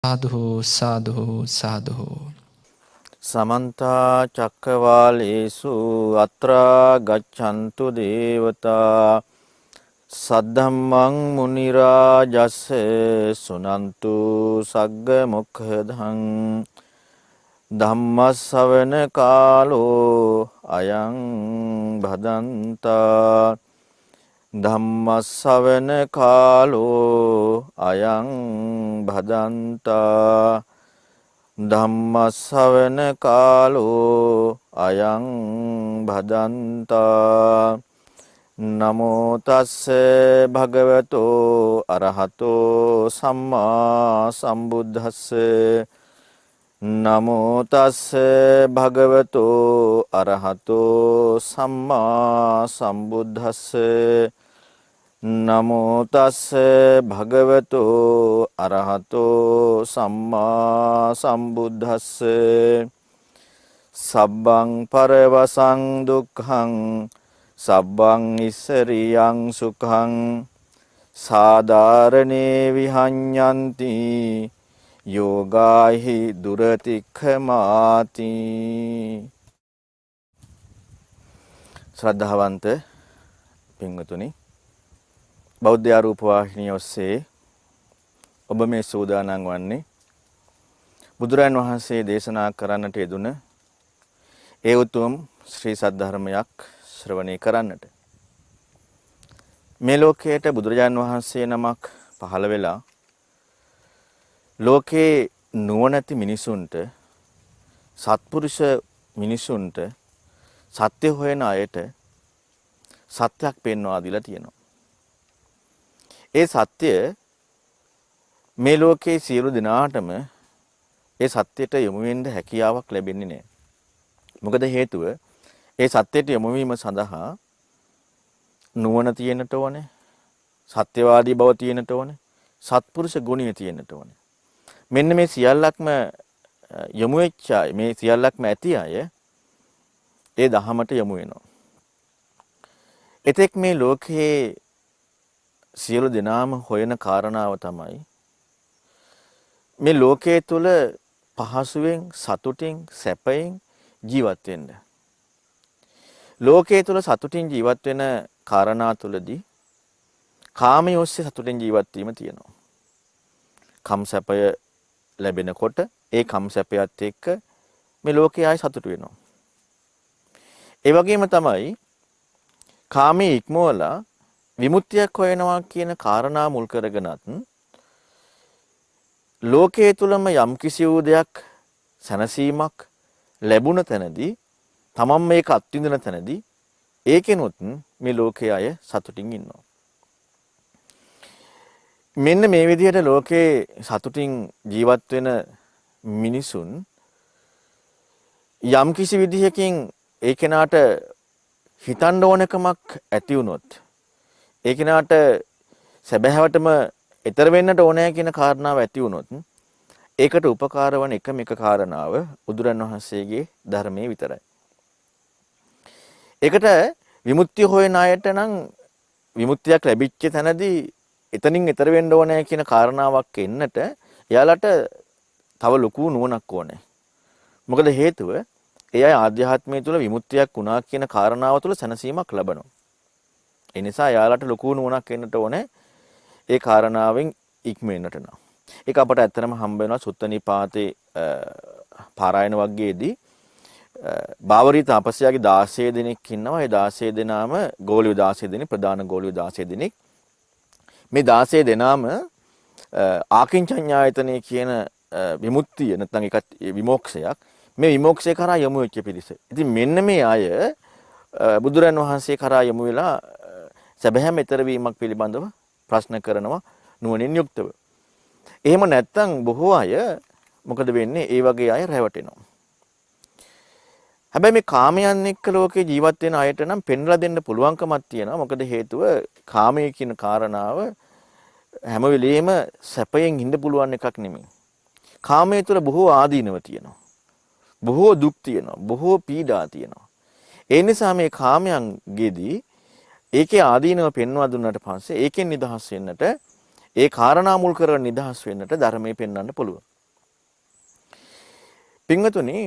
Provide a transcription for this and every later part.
සාදු සාදු සාදු. සමන්ත චක්කවාලේසු අත්‍රා ගච්ඡන්තු දේවතා සද්ධම්මං මුනි රාජස්ස සුනන්තු සග්ග මොක්ඛදං ධම්මස්සවන කාලෝ අයං භදන්තා ධම්මස්සවන කාලෝ අයං භදන්තා ධම්මස්සවන කාලෝ අයං භදන්තා නමෝ තස්ස භගවතෝ අරහතෝ සම්මා සම්බුද්දස්ස නමෝ තස්ස භගවතෝ අරහතෝ සම්මා සම්බුද්දස්ස නමෝ තස්ස භගවතෝ අරහතෝ සම්මා සම්බුද්දස්ස සබ්බං පරවසං දුක්ඛං සබ්බං ඉස්සරියං සුඛං සාදාරණේ විහඤ්ඤන්ති යෝගාහි දුරතික්ඛමාති. ශ්‍රද්ධාවන්ත පින්වතුනි, බෞද්ධ ආරූප වාහිනිය ඔස්සේ ඔබ මේ සූදානම් වන්නේ බුදුරන් වහන්සේ දේශනා කරන්නට යෙදුන ඒ උතුම් ශ්‍රී සද්ධර්මයක් ශ්‍රවණය කරන්නට. මේ ලෝකයට බුදුරජාන් වහන්සේ නමක් පහළ වෙලා ලෝකේ නුවණැති මිනිසුන්ට, සත්පුරුෂ මිනිසුන්ට, සත්‍ය හොයන අයට සත්‍යක් පෙන්වා දීලා තියෙනවා. ඒ සත්‍ය මේ ලෝකේ සියලු දෙනාටම ඒ සත්‍යයට යොමු වෙන්න හැකියාවක් ලැබෙන්නේ නැහැ. මොකද හේතුව ඒ සත්‍යයට යොමු වීම සඳහා නුවණ තියෙන්නට ඕනේ, සත්‍යවාදී බව තියෙන්නට ඕනේ, සත්පුරුෂ ගුණය තියෙන්නට ඕනේ. මෙන්න මේ සියල්ලක්ම යොමු වෙච්ච අය, මේ සියල්ලක්ම ඇති අය ඒ දහමට යොමු වෙනවා. එතෙක් මේ ලෝකයේ සියලු දෙනාම හොයන කාරණාව තමයි මේ ලෝකයේ තුල පහසුවෙන්, සතුටින්, සැපයෙන් ජීවත් වෙන්න. ලෝකයේ තුල සතුටින් ජීවත් වෙන කාරණා තුලදී කාමයේ ඔස්සේ සතුටින් ජීවත් වීම තියෙනවා. කම් සැපය ලැබෙනකොට ඒ කම් සැපයත් එක්ක මේ ලෝකයේ ආයි සතුට වෙනවා. ඒ වගේම තමයි කාමයේ ඉක්මවලා විමුක්තියක් හොයනවා කියන කාරණා මුල් කරගෙනත් ලෝකයේ තුලම යම් කිසි වූ දෙයක් සැනසීමක් ලැබුණ තැනදී, තමන් මේක අත්විඳින තැනදී ඒකෙනුත් මේ ලෝකයේ අය සතුටින් ඉන්නවා. මෙන්න මේ විදිහට ලෝකේ සතුටින් ජීවත් වෙන මිනිසුන් යම් කිසි විදිහකින් ඒ කෙනාට හිතන්න ඕනකමක් ඇති වුණොත්, ඒ කෙනාට සැබෑවටම ඊතර වෙන්නට ඕනෑ කියන කාරණාව ඇති වුණොත්, ඒකට උපකාර වන එකම එක කාරණාව බුදුරන් වහන්සේගේ ධර්මයේ විතරයි. ඒකට විමුක්තිය හොයන අයට නම් විමුක්තියක් ලැබිච්ච තැනදී එතනින් ඊතර වෙන්න ඕනෑ කියන කාරණාවක් එන්නට එයාලට තව ලොකු නුවණක් ඕනේ. මොකද හේතුව ඒ අය ආධ්‍යාත්මය තුළ විමුක්තියක් වුණා කියන කාරණාව තුළ සැනසීමක් ලබනවා. ඒ නිසා එයාලට ලොකු නුවණක් එන්නට ඕනේ ඒ කාරණාවෙන් ඉක්මෙන්නට නම්. ඒක අපට ඇත්තටම හම්බ වෙනවා සුත්ත නිපාතේ පාරායන වග්ගයේදී බාවරී තාපසයාගේ 16 දෙනෙක් ඉන්නවා. ඒ 16 දෙනාම ගෝලිය 16 දෙනෙක්, ප්‍රධාන ගෝලිය 16 දෙනෙක්. මේ 16 දෙනාම ආකින්චඤ්ඤායතනෙ කියන විමුක්තිය නැත්නම් ඒකත් විමෝක්ෂයක්, මේ විමෝක්ෂය කරා යමු වෙච්ච පිරිස. ඉතින් මෙන්න මේ අය බුදුරන් වහන්සේ කරා යමු වෙලා සැබෑම ඊතර වීමක් පිළිබඳව ප්‍රශ්න කරනවා නුවණින් යුක්තව. එහෙම නැත්නම් බොහෝ අය මොකද වෙන්නේ? ඒ වගේ අය රැවටෙනවා. හැබැයි මේ කාමයන් එක්ක ලෝකේ ජීවත් වෙන අයට නම් පෙන්ලා දෙන්න පුළුවන්කමක් තියෙනවා. මොකද හේතුව කාමයේ කියන කාරණාව හැම වෙලෙම සැපයෙන් ඉන්න පුළුවන් එකක් නෙමෙයි. කාමයේ තුල බොහෝ ආදීනව තියෙනවා. බොහෝ දුක් තියෙනවා. බොහෝ පීඩා තියෙනවා. ඒ නිසා මේ කාමයන්ගෙදී ඒකේ ආදීනව පෙන්වා දුන්නාට පස්සේ ඒකෙන් නිදහස් වෙන්නට, ඒ කාරණා මුල් කරගෙන නිදහස් වෙන්නට ධර්මයේ පෙන්වන්න පුළුවන්. පින්වතුනි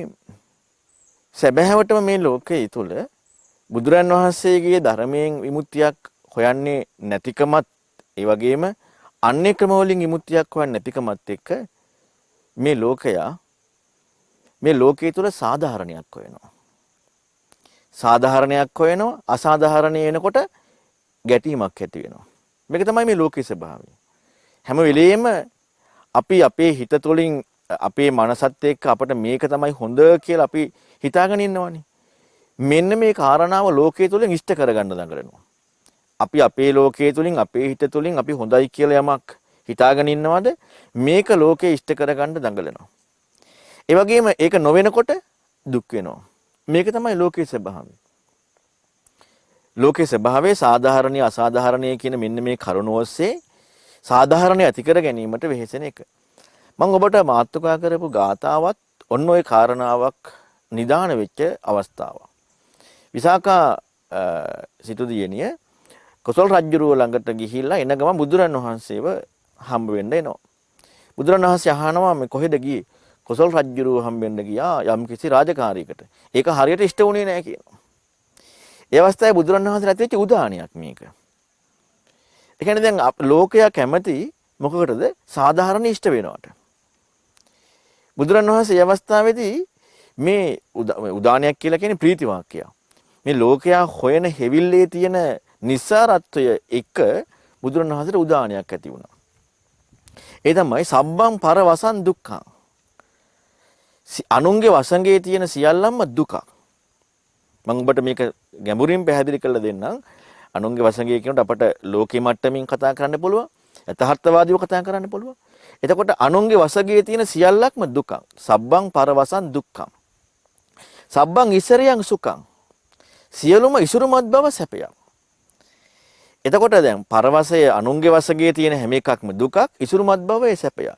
සැබෑවටම මේ ලෝකයේ තුල බුදුරන් වහන්සේගේ ධර්මයෙන් විමුක්තියක් හොයන්නේ නැතිකමත් ඒ වගේම අන්‍ය ක්‍රම වලින් විමුක්තියක් හොයන්නේ නැතිකමත් එක්ක මේ ලෝකයේ තුල සාධාරණයක් හොයනවා. සාධාරණයක් හොයනවා අසාධාරණේ වෙනකොට ගැටීමක් ඇති වෙනවා. මේක තමයි මේ ලෝකයේ ස්වභාවය. හැම වෙලෙම අපි අපේ හිත තුළින් අපේ මනසත් එක්ක අපිට මේක තමයි හොඳ කියලා අපි හිතාගෙන ඉන්නවනේ. මෙන්න මේ කාරණාව ලෝකයේ තුලින් ඉෂ්ට කරගන්න දඟලනවා. අපි අපේ ලෝකයේ තුලින් අපේ හිත තුලින් අපි හොඳයි කියලා යමක් හිතාගෙන ඉන්නවද මේක ලෝකයේ ඉෂ්ට කරගන්න දඟලනවා. ඒ වගේම ඒක නොවෙනකොට දුක් වෙනවා. මේක තමයි ලෝකයේ ස්වභාවය. ලෝකයේ ස්වභාවයේ සාධාරණීය අසාධාරණීය කියන මෙන්න මේ කරුණ ඔස්සේ සාධාරණීය ඇති කර ගැනීමට වෙහෙසෙන එක. මම ඔබට මාතෘකා කරපු ගාතාවත් ඔන්න ඔය කාරණාවක් නිදාන වෙච්ච අවස්ථාවක්. විසාකා සිටු දියණිය කොසල් රජුරුව ළඟට ගිහිල්ලා එන ගමන් බුදුරන් වහන්සේව හම්බ වෙන්න එනවා. බුදුරන් වහන්සේ අහනවා මේ කොහෙද ගියේ? කොසල් රජුරුව හම්බ වෙන්න ගියා යම් කිසි රාජකාරියකට. ඒක හරියට ඉෂ්ට වුණේ නැහැ කියනවා. ඒ අවස්ථාවේ බුදුරන් වහන්සේ නැති වෙච්ච උදාහරණයක් මේක. ඒ කියන්නේ දැන් ලෝකයා කැමති මොකකටද? සාධාරණ ඉෂ්ට වෙනවට. බුදුරන් වහන්සේ මේ අවස්ථාවේදී මේ උදාහරණයක් කියලා කියන්නේ ප්‍රීති වාක්‍යය. මේ ලෝකයා හොයන හැවිල්ලේ තියෙන නිස්සාරත්වය එක බුදුරන් වහන්සේට උදාහරණයක් ඇති වුණා. ඒ තමයි සබ්බං පරවසං දුක්ඛං. අනුන්ගේ වසඟේ තියෙන සියල්ලම දුකක්. මම ඔබට මේක ගැඹුරින් පැහැදිලි කරලා දෙන්නම්. අනුන්ගේ වසඟේ කියනකොට අපට ලෝකේ මට්ටමින් කතා කරන්න පුළුවන්. යථාර්ථවාදීව කතා කරන්න පුළුවන්. එතකොට අනුන්ගේ වසඟේ තියෙන සියල්ලක්ම දුකක්. සබ්බං පරවසං දුක්ඛං. සබ්බං ඉසරියං සුඛං. සියලුම ඉසුරුමත් බව සැපයක්. එතකොට දැන් පරවසයේ අනුන්ගේ වසඟේ තියෙන හැම එකක්ම දුකක්, ඉසුරුමත් බව ඒ සැපය.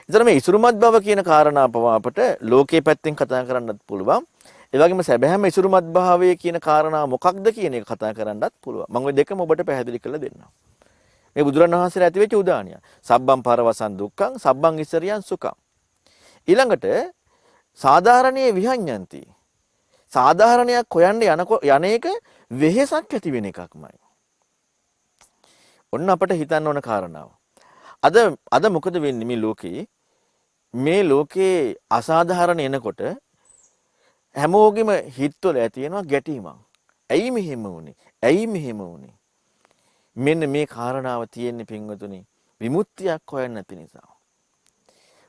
එතන මේ ඉසුරුමත් බව කියන කාරණා පවා අපට ලෝකයේ පැත්තෙන් කතා කරන්නත් පුළුවන්. ඒ වගේම සැබෑම ඉසුරුමත් භාවය කියන කාරණා මොකක්ද කියන එක කතා කරන්නත් පුළුවන්. මම ওই දෙකම ඔබට පැහැදිලි කරලා දෙන්නම්. මේ බුදුරණවහන්සේලා ඇති වෙච්ච උදාහරණය. සබ්බං පරවසං දුක්ඛං සබ්බං ඉස්සරියං සුඛං. ඊළඟට සාධාරණයේ විහඤ්ඤಂತಿ. සාධාරණයක් හොයන්න යන එක වෙහෙසක් ඇති වෙන එකක්මයි. ඔන්න අපට හිතන්න ඕන කාරණාව. අද මොකද වෙන්නේ මේ ලෝකේ අසාධාරණ එනකොට හැමෝගෙම හිතවල ඇති වෙනවා ගැටීමක්. ඇයි මෙහෙම වුනේ? ඇයි මෙහෙම වුනේ? මෙන්න මේ කාරණාව තියෙන්නේ පින්වතුනි විමුක්තියක් හොයන්න නැති නිසා.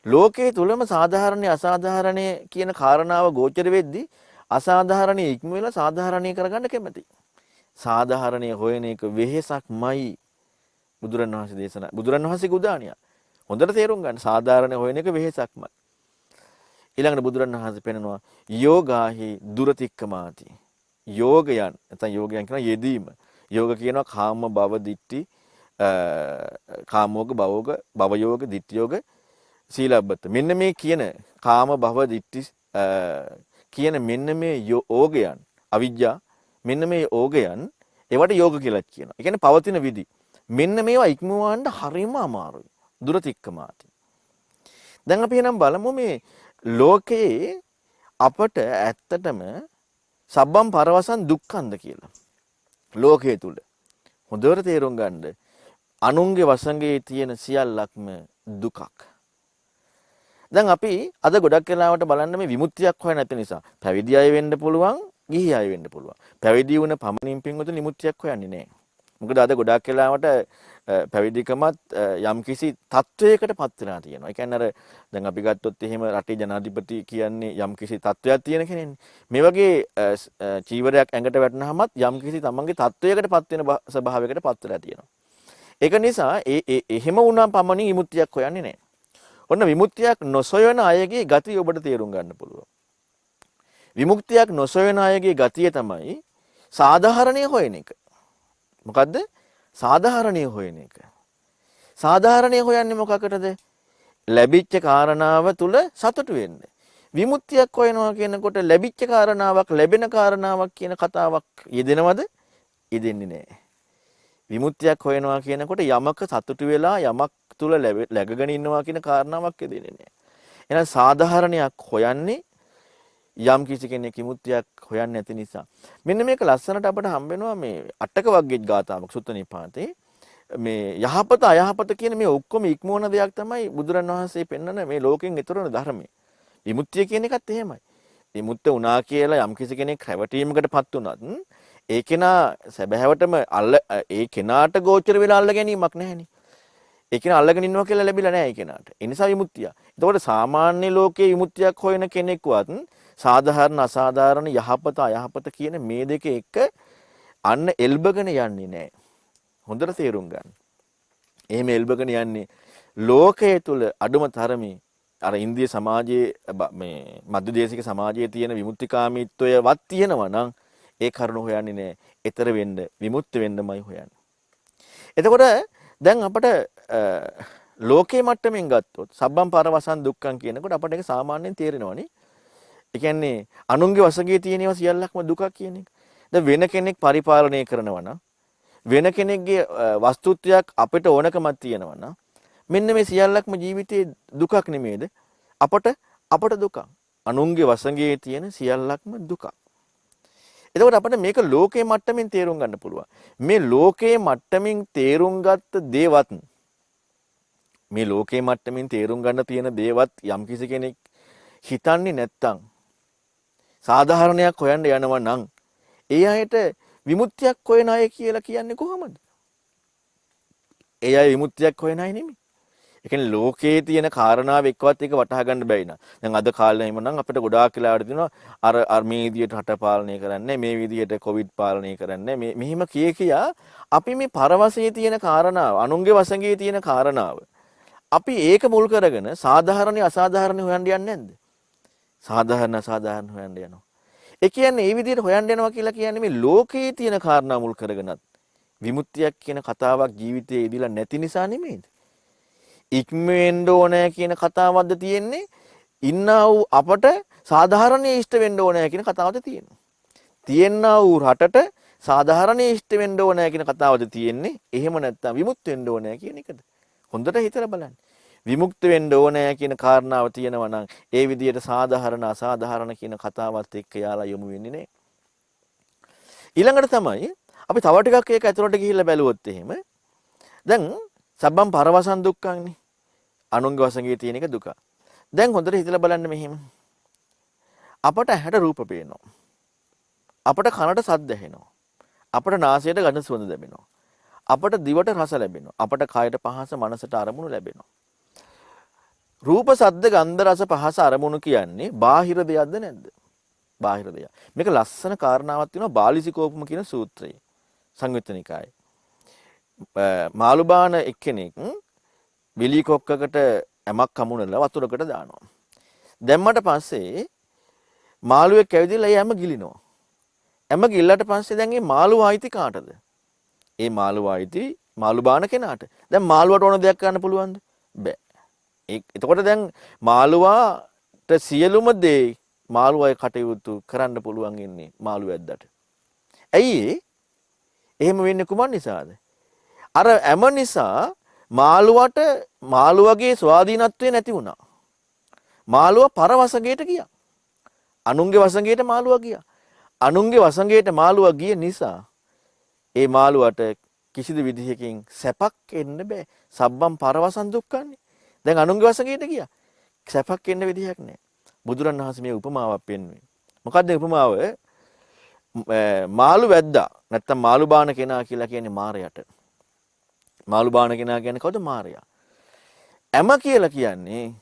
ලෝකයේ තුලම සාධාරණේ අසාධාරණේ කියන කාරණාව ගෝචර වෙද්දී අසාධාරණේ ඉක්ම වෙලා සාධාරණේ කරගන්න කැමති. සාධාරණේ හොයන එක වෙහෙසක්මයි බුදුරණවහන්සේ දේශනා. බුදුරණවහන්සේගේ උදාහරණය. හොඳට තේරුම් ගන්න. සාධාරණේ හොයන එක වෙහෙසක්මයි. ඊළඟට බුදුරණවහන්සේ පෙන්නනවා යෝගාහි දුරතික්කමාති. යෝගයන් නැත්නම් යෝගයන් කියන යෙදීම. යෝග කියනවා කාම භව දිට්ටි කාමෝග භවෝග භවයෝග දිට්ඨියෝග සීලබ්බත. මෙන්න මේ කියන කාම භව දිට්ටි කියන මෙන්න මේ යෝගයන් අවිජ්ජා මෙන්න මේ යෝගයන් ඒවට යෝග කියලා කියනවා. ඒ කියන්නේ පවතින විදි. මෙන්න මේවා ඉක්මවන්න හරිම අමාරුයි. දුරතික්කමාති. දැන් අපි එහෙනම් බලමු මේ ලෝකයේ අපට ඇත්තටම සබ්බම් පරවසන් දුක්ඛන්ද කියලා. ලෝකයේ තුල හොඳට තේරුම් ගන්න අනුන්ගේ වසඟේ තියෙන සියල්ලක්ම දුකක්. දැන් අපි අද ගොඩක් වෙලාවට බලන්න මේ විමුක්තියක් හොය නැති නිසා පැවිදි අය වෙන්න පුළුවන්, ගිහි අය වෙන්න පුළුවන්. පැවිදි වුණ පමණින් පින්වතුනි විමුක්තියක් හොයන්නේ නැහැ. මොකද අද ගොඩක් වෙලාවට පැවිදිකමත් යම්කිසි තත්වයකට පත් වෙලා තියෙනවා. ඒ කියන්නේ අර දැන් අපි ගත්තොත් එහෙම රටේ ජනාධිපති කියන්නේ යම්කිසි තත්වයක් තියෙන කෙනෙක්නේ. මේ වගේ චීවරයක් ඇඟට වැටුනහමත් යම්කිසි තමන්ගේ තත්වයකට පත් වෙන ස්වභාවයකට පත් වෙලා තියෙනවා. ඒක නිසා එහෙම වුණාම පමණින් විමුක්තියක් හොයන්නේ නැහැ. ඔන්න විමුක්තියක් නොසොයන අයගේ ගතිය ඔබට තේරුම් ගන්න පුළුවන්. විමුක්තියක් නොසොයන අයගේ ගතිය තමයි සාධාරණයේ හොයන එක. මොකද්ද? සාධාරණයේ හොයන එක. සාධාරණයේ හොයන්නේ මොකකටද? ලැබිච්ච කාරණාව තුල සතුටු වෙන්න. විමුක්තියක් හොයනවා කියනකොට ලැබිච්ච කාරණාවක් ලැබෙන කාරණාවක් කියන කතාවක් යෙදෙනවද? යෙදෙන්නේ නැහැ. විමුක්තියක් හොයනවා කියනකොට යමක සතුටු වෙලා යමක් තුල läගගෙන ඉන්නවා කියන කාරණාවක් යෙදෙන්නේ නැහැ. එහෙනම් සාධාරණයක් හොයන්නේ යම් කිසි කෙනෙක් විමුක්තියක් හොයන්නේ නැති නිසා. මෙන්න මේක ලස්සනට අපිට හම්බ වෙනවා මේ අටක වග්ගෙජ් ගාථාවක් සුත්ත නිපාතේ. මේ යහපත අයහපත කියන මේ ඔක්කොම ඉක්මවන දෙයක් තමයි බුදුරන් වහන්සේ පෙන්වන මේ ලෝකෙන් ඊතරන ධර්මය. විමුක්තිය කියන එකත් එහෙමයි. විමුක්ත වුණා කියලා යම් කිසි කෙනෙක් රැවටීමකටපත් වුණත් ඒ කෙනා සැබෑවටම ඒ කෙනාට ගෝචර වෙලා අල්ල ගැනීමක් නැහැනේ. ඒ කෙනා අල්ලගෙන ඉන්නවා කියලා ලැබිලා නැහැ ඒ කෙනාට. ඒ නිසා විමුක්තිය. එතකොට සාමාන්‍ය ලෝකයේ විමුක්තියක් හොයන කෙනෙක්වත් සාධාරණ අසාධාරණ යහපත අයහපත කියන මේ දෙක එක අන්න එල්බගෙන යන්නේ නැහැ. හොඳට තේරුම් ගන්න. එහෙම එල්බගෙන යන්නේ ලෝකයේ තුල අඩුම තරමේ අර ඉන්දිය සමාජයේ මේ මධ්‍යදේශික සමාජයේ තියෙන විමුක්තිකාමීත්වයවත් තියෙනවා නම් ඒ කරුණ හොයන්නේ නැහැ. ඊතර වෙන්න විමුක්ත වෙන්නමයි හොයන්නේ. එතකොට දැන් අපිට ලෝකේ මට්ටමින් ගත්තොත් සබ්බම් පරවසන් දුක්ඛං කියනකොට අපිට ඒක සාමාන්‍යයෙන් තේරෙනවනේ. ඒ කියන්නේ අනුන්ගේ වශයෙන් තියෙන ඒවා සියල්ලක්ම දුකක් කියන එක. දැන් වෙන කෙනෙක් පරිපාලනය කරනවා නම් වෙන කෙනෙක්ගේ වස්තුත්වයක් අපිට ඕනකමක් තියෙනවා නම් මෙන්න මේ සියල්ලක්ම ජීවිතේ දුකක් නෙමේද? අපට දුකක්. අනුන්ගේ වශයෙන් තියෙන සියල්ලක්ම දුකක්. එතකොට අපිට මේක ලෝකේ මට්ටමින් තේරුම් ගන්න පුළුවන්. මේ ලෝකේ මට්ටමින් තේරුම් ගත්ත දේවත් මේ ලෝකේ මට්ටමින් තේරුම් ගන්න තියෙන දේවත් යම්කිසි කෙනෙක් හිතන්නේ නැත්තම් සාධාරණයක් හොයන්න යනවා නම් ඒ අයට විමුක්තියක් හොයන අය කියලා කියන්නේ කොහොමද? ඒ අය විමුක්තියක් හොයන අය නෙමෙයි. ඒ කියන්නේ ලෝකයේ තියෙන කාරණාව එක්කවත් ඒක වටහා ගන්න බැයි නා. දැන් අද කාලේ එහෙම නම් අපිට ගොඩාක් වෙලාවට දිනවා අර මේ විදියට රට පාලනය කරන්නේ මේ විදියට කොවිඩ් පාලනය කරන්නේ මෙහෙම කියා අපි මේ පරවශයේ තියෙන කාරණාව අනුන්ගේ වශයෙන් තියෙන කාරණාව අපි ඒක මුල් කරගෙන සාධාරණ අසාධාරණ හොයන්න යන්නේ නැද්ද? සාධාරණ අසාධාරණ හොයන්න යනවා. ඒ කියන්නේ මේ විදිහට හොයන්න යනවා කියලා කියන්නේ මේ ලෝකයේ තියෙන කාරණා මුල් කරගෙනත් විමුක්තියක් කියන කතාවක් ජීවිතයේ ඉදිලා නැති නිසා නෙමෙයිද? ඉක්මෙන්න ඕනේ කියන කතාවක්ද තියෙන්නේ? ඉන්නා වූ අපට සාධාරණයේ ඉෂ්ට වෙන්න ඕනේ කියන කතාවද තියෙන්නේ? තියෙනා වූ රටට සාධාරණයේ ඉෂ්ට වෙන්න ඕනේ කියන කතාවද තියෙන්නේ? එහෙම නැත්නම් විමුක්ත වෙන්න ඕනේ කියන එකද? හොඳට හිතලා බලන්න. විමුක්ත වෙන්න ඕනේ කියන කාරණාව තියෙනවා නම් ඒ විදිහට සාධාරණ අසාධාරණ කියන කතාවත් එක්ක යාලා යොමු වෙන්නේ නැහැ. ඊළඟට තමයි අපි තව ටිකක් ඒක ඇතුළට ගිහිල්ලා බැලුවොත් එහෙම දැන් සබ්බම් පරවසන් දුක්ඛංනේ. අනුන්ගේ වශයෙන් තියෙන එක දුක. දැන් හොඳට හිතලා බලන්න මෙහෙම. අපට ඇහැට රූප පේනවා. අපට කනට ශබ්ද ඇහෙනවා. අපට නාසයට ගඳ සුවඳ ලැබෙනවා. අපට දිවට රස ලැබෙනවා. අපට කයට පහස මනසට අරමුණු ලැබෙනවා. රූප ශබ්ද ගන්ධ රස පහස අරමුණු කියන්නේ බාහිර දෙයක්ද නැද්ද? බාහිර දෙයක්. මේක ලස්සන කාරණාවක් තියෙනවා බාලිසිකෝපම කියන සූත්‍රයේ. සංයුත්ත නිකායේ. මාළුබාන එක්කෙනෙක් විලි කොක්කකට ඇමක් කමුණලා වතුරකට දානවා. දැම්මට පස්සේ මාළුවෙක් ඇවිදලා ඒ ඇම ගිලිනවා. ඇම ගිල්ලට පස්සේ දැන් මේ මාළුව ආයිති කාටද? ඒ මාළුව ආයිති මාළුබාන කෙනාට. දැන් මාළුවට ඕන දෙයක් කරන්න පුළුවන්ද? බෑ. එතකොට දැන් මාළුවාට සියලුම දේ මාළුවයි කටයුතු කරන්න පුළුවන් ඉන්නේ මාළු වැද්දට. ඇයි එහෙම වෙන්නේ කුමන් නිසාද? අර ඇම නිසා මාළුවට මාළුවගේ ස්වාධීනත්වය නැති වුණා. මාළුව පරවසඟයට ගියා. අනුන්ගේ වසඟයට මාළුවා ගියා. අනුන්ගේ වසඟයට මාළුවා ගිය නිසා ඒ මාළුවට කිසිදු විදිහකින් සැපක් එන්න බෑ. සබ්බම් පරවසන් දුක්ඛන්නේ. දැන් අනුන්ගේ වසඟයට ගියා. සැපක් එන්න විදිහක් නැහැ. බුදුරණවහන්සේ මේ උපමාවක් පෙන්වන්නේ. මොකද්ද උපමාව? මාළු වැද්දා නැත්තම් මාළු බාන කෙනා කියලා කියන්නේ මාරයට. මාළු බාන කෙනා කියන්නේ කවුද? මාරයා. ඇම කියලා කියන්නේ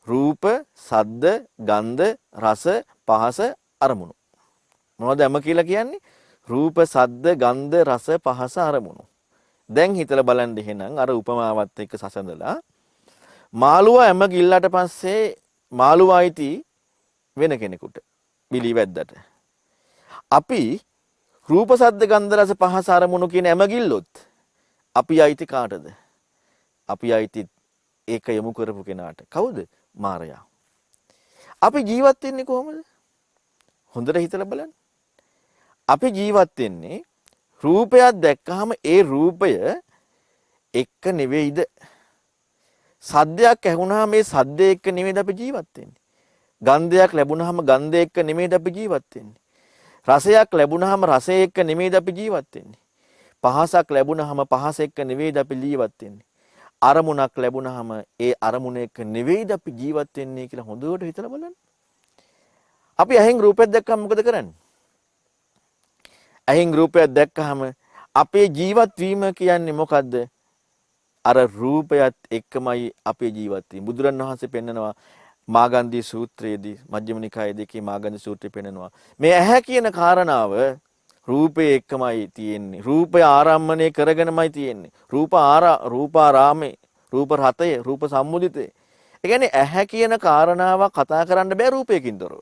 රූප, සද්ද, ගන්ධ, රස, පහස, අරමුණු. මොනවද ඇම කියලා කියන්නේ? රූප, සද්ද, ගන්ධ, රස, පහස, අරමුණු. දැන් හිතලා බලන්න එහෙනම් අර උපමාවත් එක්ක සසඳලා මාළුවා ඇම ගිල්ලට පස්සේ මාළුවා අයිති වෙන කෙනෙකුට බිලි වැද්දට. අපි රූප, සද්ද, ගන්ධ, රස, පහස, අරමුණු කියන ඇම ගිල්ලොත් අපි අයිති කාටද? අපි අයිති ඒක යොමු කරපු කෙනාට. කවුද? මාරයා. අපි ජීවත් වෙන්නේ කොහොමද? හොඳට හිතලා බලන්න. අපි ජීවත් වෙන්නේ රූපයක් දැක්කහම ඒ රූපය එක්ක නෙවෙයිද? සද්දයක් ඇහුණාම මේ සද්ද එක්ක නෙවෙයිද අපි ජීවත් වෙන්නේ? ගන්ධයක් ලැබුණාම ගන්ධය එක්ක නෙමෙයිද අපි ජීවත් වෙන්නේ. රසයක් ලැබුණාම රසය එක්ක නෙමෙයිද අපි ජීවත් වෙන්නේ. පහසක් ලැබුණාම පහස එක්ක නෙවෙයිද අපි ජීවත් වෙන්නේ. අරමුණක් ලැබුණාම ඒ අරමුණ එක්ක නෙවෙයිද අපි ජීවත් වෙන්නේ කියලා හොඳට හිතලා බලන්න. අපි ඇහෙන් රූපයක් දැක්කම මොකද කරන්නේ? ඇහෙන් රූපයක් දැක්කහම අපේ ජීවත් වීම කියන්නේ මොකද්ද? අර රූපයත් එක්කමයි අපේ ජීවත් වීම. බුදුරණවහන්සේ පෙන්නනවා මාගන්ධී සූත්‍රයේදී මජ්ක්‍ධිම නිකායේ දෙකේ මාගන්ධී සූත්‍රය පෙන්නනවා. මේ ඇහැ කියන කාරණාව රූපේ එක්කමයි තියෙන්නේ. රූපය ආරම්මණය කරගෙනමයි තියෙන්නේ. රූපාරාමේ, රූප රතය, රූප සම්මුදිතේ. ඒ කියන්නේ ඇහැ කියන කාරණාව කතා කරන්න බෑ රූපයකින් තොරව.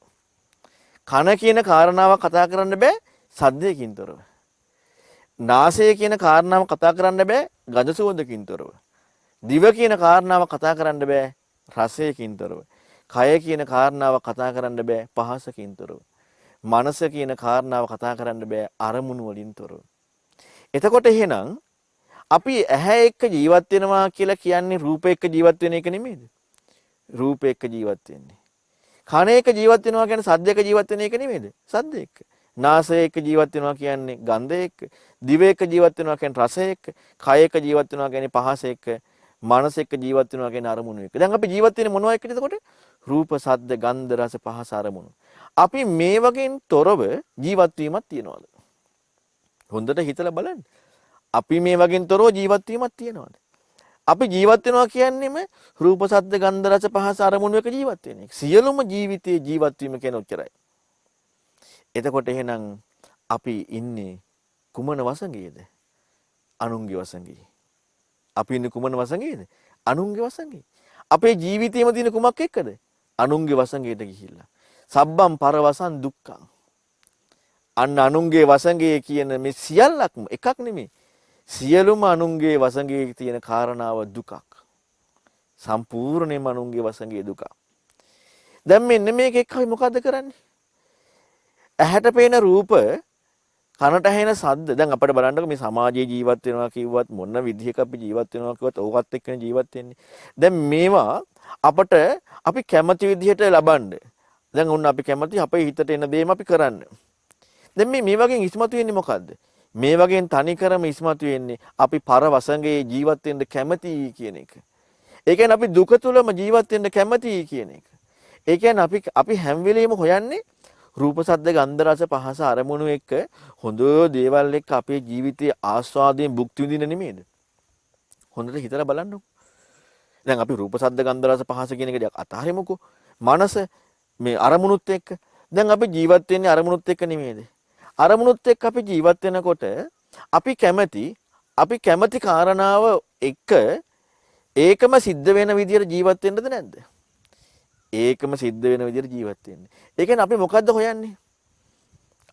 කන කියන කාරණාව කතා කරන්න බෑ සද්දයකින් තොරව. නාසය කියන කාරණාව කතා කරන්න බෑ ගඳ සුවඳකින් තොරව. දිව කියන කාරණාව කතා කරන්න බෑ රසයකින් තොරව. කය කියන කාරණාව කතා කරන්න බෑ පහසකින් තොරව. මනස කියන කාරණාව කතා කරන්න බෑ අරමුණු වලින් තොරව. එතකොට එහෙනම් අපි ඇහැ එක්ක ජීවත් වෙනවා කියලා කියන්නේ රූප එක්ක ජීවත් වෙන එක නෙමෙයිද? රූප එක්ක ජීවත් වෙන්නේ. කන එක්ක ජීවත් වෙනවා කියන්නේ සද්ද එක්ක ජීවත් වෙන එක නෙමෙයිද? සද්ද එක්ක. නාසය එක්ක ජීවත් වෙනවා කියන්නේ ගන්ධය එක්ක. දිව එක්ක ජීවත් වෙනවා කියන්නේ රසය එක්ක. කය එක්ක ජීවත් වෙනවා කියන්නේ පහස එක්ක. මනස එක්ක ජීවත් වෙනවා කියන්නේ අරමුණු එක්ක. දැන් අපි ජීවත් වෙන්නේ මොනවා එක්කද එතකොට? රූප, සද්ද, ගන්ධ, රස, පහස, අරමුණු. අපි මේ වගේන් තොරව ජීවත් වීමක් තියනවාද? හොඳට හිතලා බලන්න. අපි මේ වගේන් තොරව ජීවත් වීමක් තියනවාද? අපි ජීවත් වෙනවා කියන්නේම රූප, සද්ද, ගන්ධ, රස, පහස, අරමුණු එක ජීවත් වෙන එක. සියලුම ජීවිතයේ ජීවත් වීම කියන උච්චරයි. එතකොට එහෙනම් අපි ඉන්නේ කුමන වසඟයේද? අනුන්ගේ වසඟයේ. අපි ඉන්නේ කුමන වසඟයේද? අනුන්ගේ වසඟයේ. අපේ ජීවිතේම තියෙන කුමක් එක්කද? අනුන්ගේ වසඟයට ගිහිල්ලා. සබ්බම් පරවසන් දුක්ඛං. අන්න අනුන්ගේ වසඟයේ කියන මේ සියල්ලක්ම එකක් නෙමෙයි. සියලුම අනුන්ගේ වසඟයේ තියෙන කාරණාව දුකක්. සම්පූර්ණයෙන්ම අනුන්ගේ වසඟයේ දුක. දැන් මෙන්න මේක එක්කයි මොකද්ද කරන්නේ? ඇහැට පේන රූප, කනට ඇහෙන ශබ්ද. දැන් අපිට බලන්නකො මේ සමාජයේ ජීවත් වෙනවා කිව්වත් මොන විදිහක අපි ජීවත් වෙනවා කිව්වත් ඕකත් එක්කනේ ජීවත් වෙන්නේ. දැන් මේවා අපට අපි කැමති විදිහට ලබන්න. දැන් ඔන්න අපි කැමති අපේ හිතට එන දේම අපි කරන්න. දැන් මේ වගේ ඉස්මතු වෙන්නේ මොකද්ද? මේ වගේ තනිකරම ඉස්මතු වෙන්නේ අපි පර වසඟේ ජීවත් වෙන්න කැමති කියන එක. ඒ කියන්නේ අපි දුක තුලම ජීවත් වෙන්න කැමති කියන එක. ඒ කියන්නේ අපි හැම වෙලෙම හොයන්නේ රූප, ශබ්ද, ගන්ධ, රස, පහස, අරමුණු එක්ක හොඳ දේවල් එක්ක අපේ ජීවිතයේ ආස්වාදයෙන් භුක්ති විඳින්න නෙමෙයිද? හොඳට හිතලා බලන්නකො. දැන් අපි රූප, ශබ්ද, ගන්ධ, රස, පහස කියන එක අතහරිමුකෝ. මනස මේ අරමුණුත් එක්ක. දැන් අපි ජීවත් වෙන්නේ අරමුණුත් එක්ක නෙමෙයිද? අරමුණුත් එක්ක අපි ජීවත් වෙනකොට අපි කැමති කාරණාව එක්ක ඒකම සිද්ධ වෙන විදියට ජීවත් වෙන්නද නැද්ද? ඒකම සිද්ධ වෙන විදියට ජීවත් වෙන්න. ඒ කියන්නේ අපි මොකද්ද හොයන්නේ?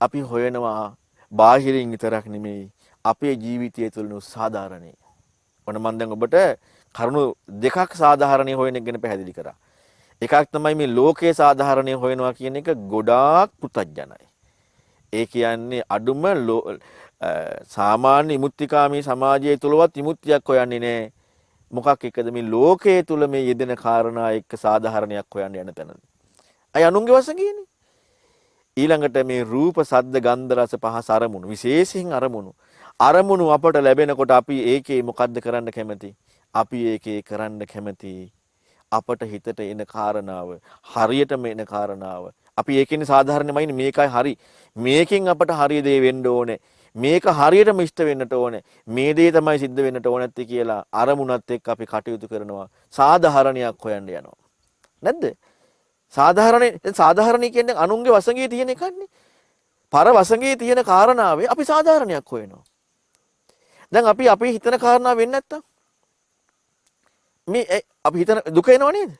අපි හොයනවා බාහිරින් විතරක් නෙමෙයි අපේ ජීවිතය තුළ සාධාරණේ. ඔන්න මම දැන් ඔබට කරුණු දෙකක් සාධාරණේ හොයන එක ගැන පැහැදිලි කරා. එකක් තමයි මේ ලෝකයේ සාධාරණේ හොයනවා කියන එක ගොඩාක් පුතඥයි. ඒ කියන්නේ අඩුම සාමාන්‍ය විමුක්තිකාමී සමාජයේ තුලවත් විමුක්තියක් හොයන්නේ නැහැ. මොකක් එක්කද මේ ලෝකයේ තුල මේ යෙදෙන කාරණා එක්ක සාධාරණයක් හොයන්න යන තැනද? අය අනුන්ගේ වශයෙන්න්නේ. ඊළඟට මේ රූප, සද්ද, ගන්ධ, රස, පහස අරමුණු විශේෂයෙන් අරමුණු අපට ලැබෙනකොට අපි ඒකේ මොකද්ද කරන්න කැමති? අපි ඒකේ කරන්න කැමති අපට හිතට එන කාරණාව, හරියටම එන කාරණාව. අපි ඒකෙන්නේ සාධාරණමයිනේ මේකයි හරි. මේකෙන් අපට හරිය දේ වෙන්න ඕනේ. මේක හරියටම ඉෂ්ට වෙන්නට ඕනේ. මේ දේ තමයි සිද්ධ වෙන්නට ඕනත් කියලා අරමුණත් එක්ක අපි කටයුතු කරනවා. සාධාරණයක් හොයන්න යනවා. නැද්ද? සාධාරණයි කියන්නේ අනුන්ගේ වසඟයේ තියෙන එකන්නේ. පර වසඟයේ තියෙන කාරණාවේ අපි සාධාරණයක් හොයනවා. දැන් අපි හිතන කාරණා වෙන්නේ නැත්තම් මේ අපි හිතන දුක එනව නේද?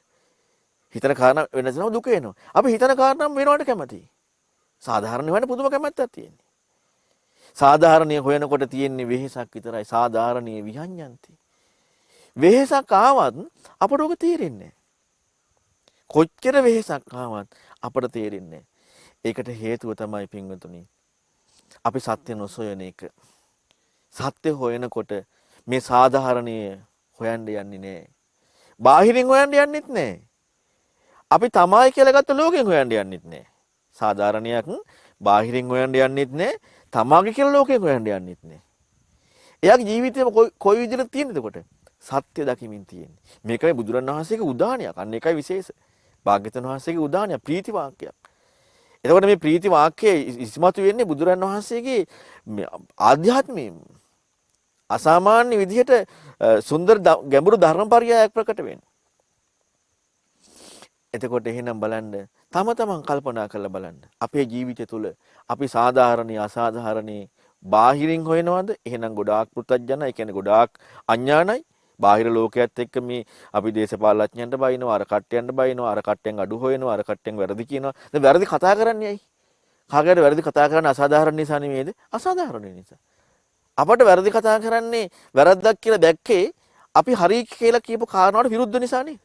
හිතන කාරණා වෙන නැසනම දුක එනවා. අපි හිතන කාරණාම වෙනවට කැමතියි. සාධාරණ වෙන පුදුම කැමැත්තක් තියෙන්නේ. සාධාරණිය හොයනකොට තියෙන්නේ වෙහෙසක් විතරයි. සාධාරණිය විහඤ්ඤන්ති. වෙහෙසක් ආවත් අපට ඔක තේරෙන්නේ කොච්චර වෙහෙසක් ආවත් අපට තේරෙන්නේ ඒකට හේතුව තමයි පින්වතුනි අපි සත්‍ය නොසොයන එක. සත්‍ය හොයනකොට මේ සාධාරණිය හොයන්න යන්නේ නැහැ. බාහිරින් හොයන්න යන්නෙත් නැහැ. අපි තමයි කියලා ගත්ත ලෝකෙන් හොයන්න යන්නෙත් නැහැ. සාධාරණයක් බාහිරින් හොයන්න යන්නෙත් නැහැ. තමාගේ කියලා ලෝකෙන් හොයන්න යන්නෙත් නැහැ. එයාගේ ජීවිතේ කොයි විදිහට තියෙනද කොට? සත්‍ය දකිමින් තියෙන්නේ. මේකයි බුදුරණවහන්සේගේ උදාහරණයක්. අන්න ඒකයි විශේෂ. භාග්‍යවතුන් වහන්සේගේ උදාහරණයක් ප්‍රීති වාක්‍යයක්. එතකොට මේ ප්‍රීති වාක්‍යය ඉස්මතු වෙන්නේ බුදුරණවහන්සේගේ ආධ්‍යාත්මයේ අසාමාන්‍ය විදිහට සුන්දර ගැඹුරු ධර්මපරියායක් ප්‍රකට වෙන්නේ. එතකොට එහෙනම් බලන්න තම තමන් කල්පනා කරලා බලන්න. අපේ ජීවිතය තුළ අපි සාධාරණී අසාධාරණී බාහිරින් හොයනවද? එහෙනම් ගොඩාක් පුතඥයි. ඒ කියන්නේ ගොඩාක් අඥානයි. බාහිර ලෝකයේත් එක්ක මේ අපි දේශපාලඥයන්ට බයිනවා, අර කට්ටයන්ට බයිනවා, අර කට්ටෙන් අඩු හොයනවා, අර කට්ටෙන් වැරදි කියනවා. දැන් වැරදි කතා කරන්නේ ඇයි? කාගේද වැරදි කතා කරන්නේ අසාධාරණ නිසා නෙමෙයිද? අසාධාරණ නිසා. අපට වැරදි කතා කරන්නේ වැරද්දක් කියලා දැක්කේ අපි හරි කියලා කියපු කාරණාවට විරුද්ධ නිසානේ.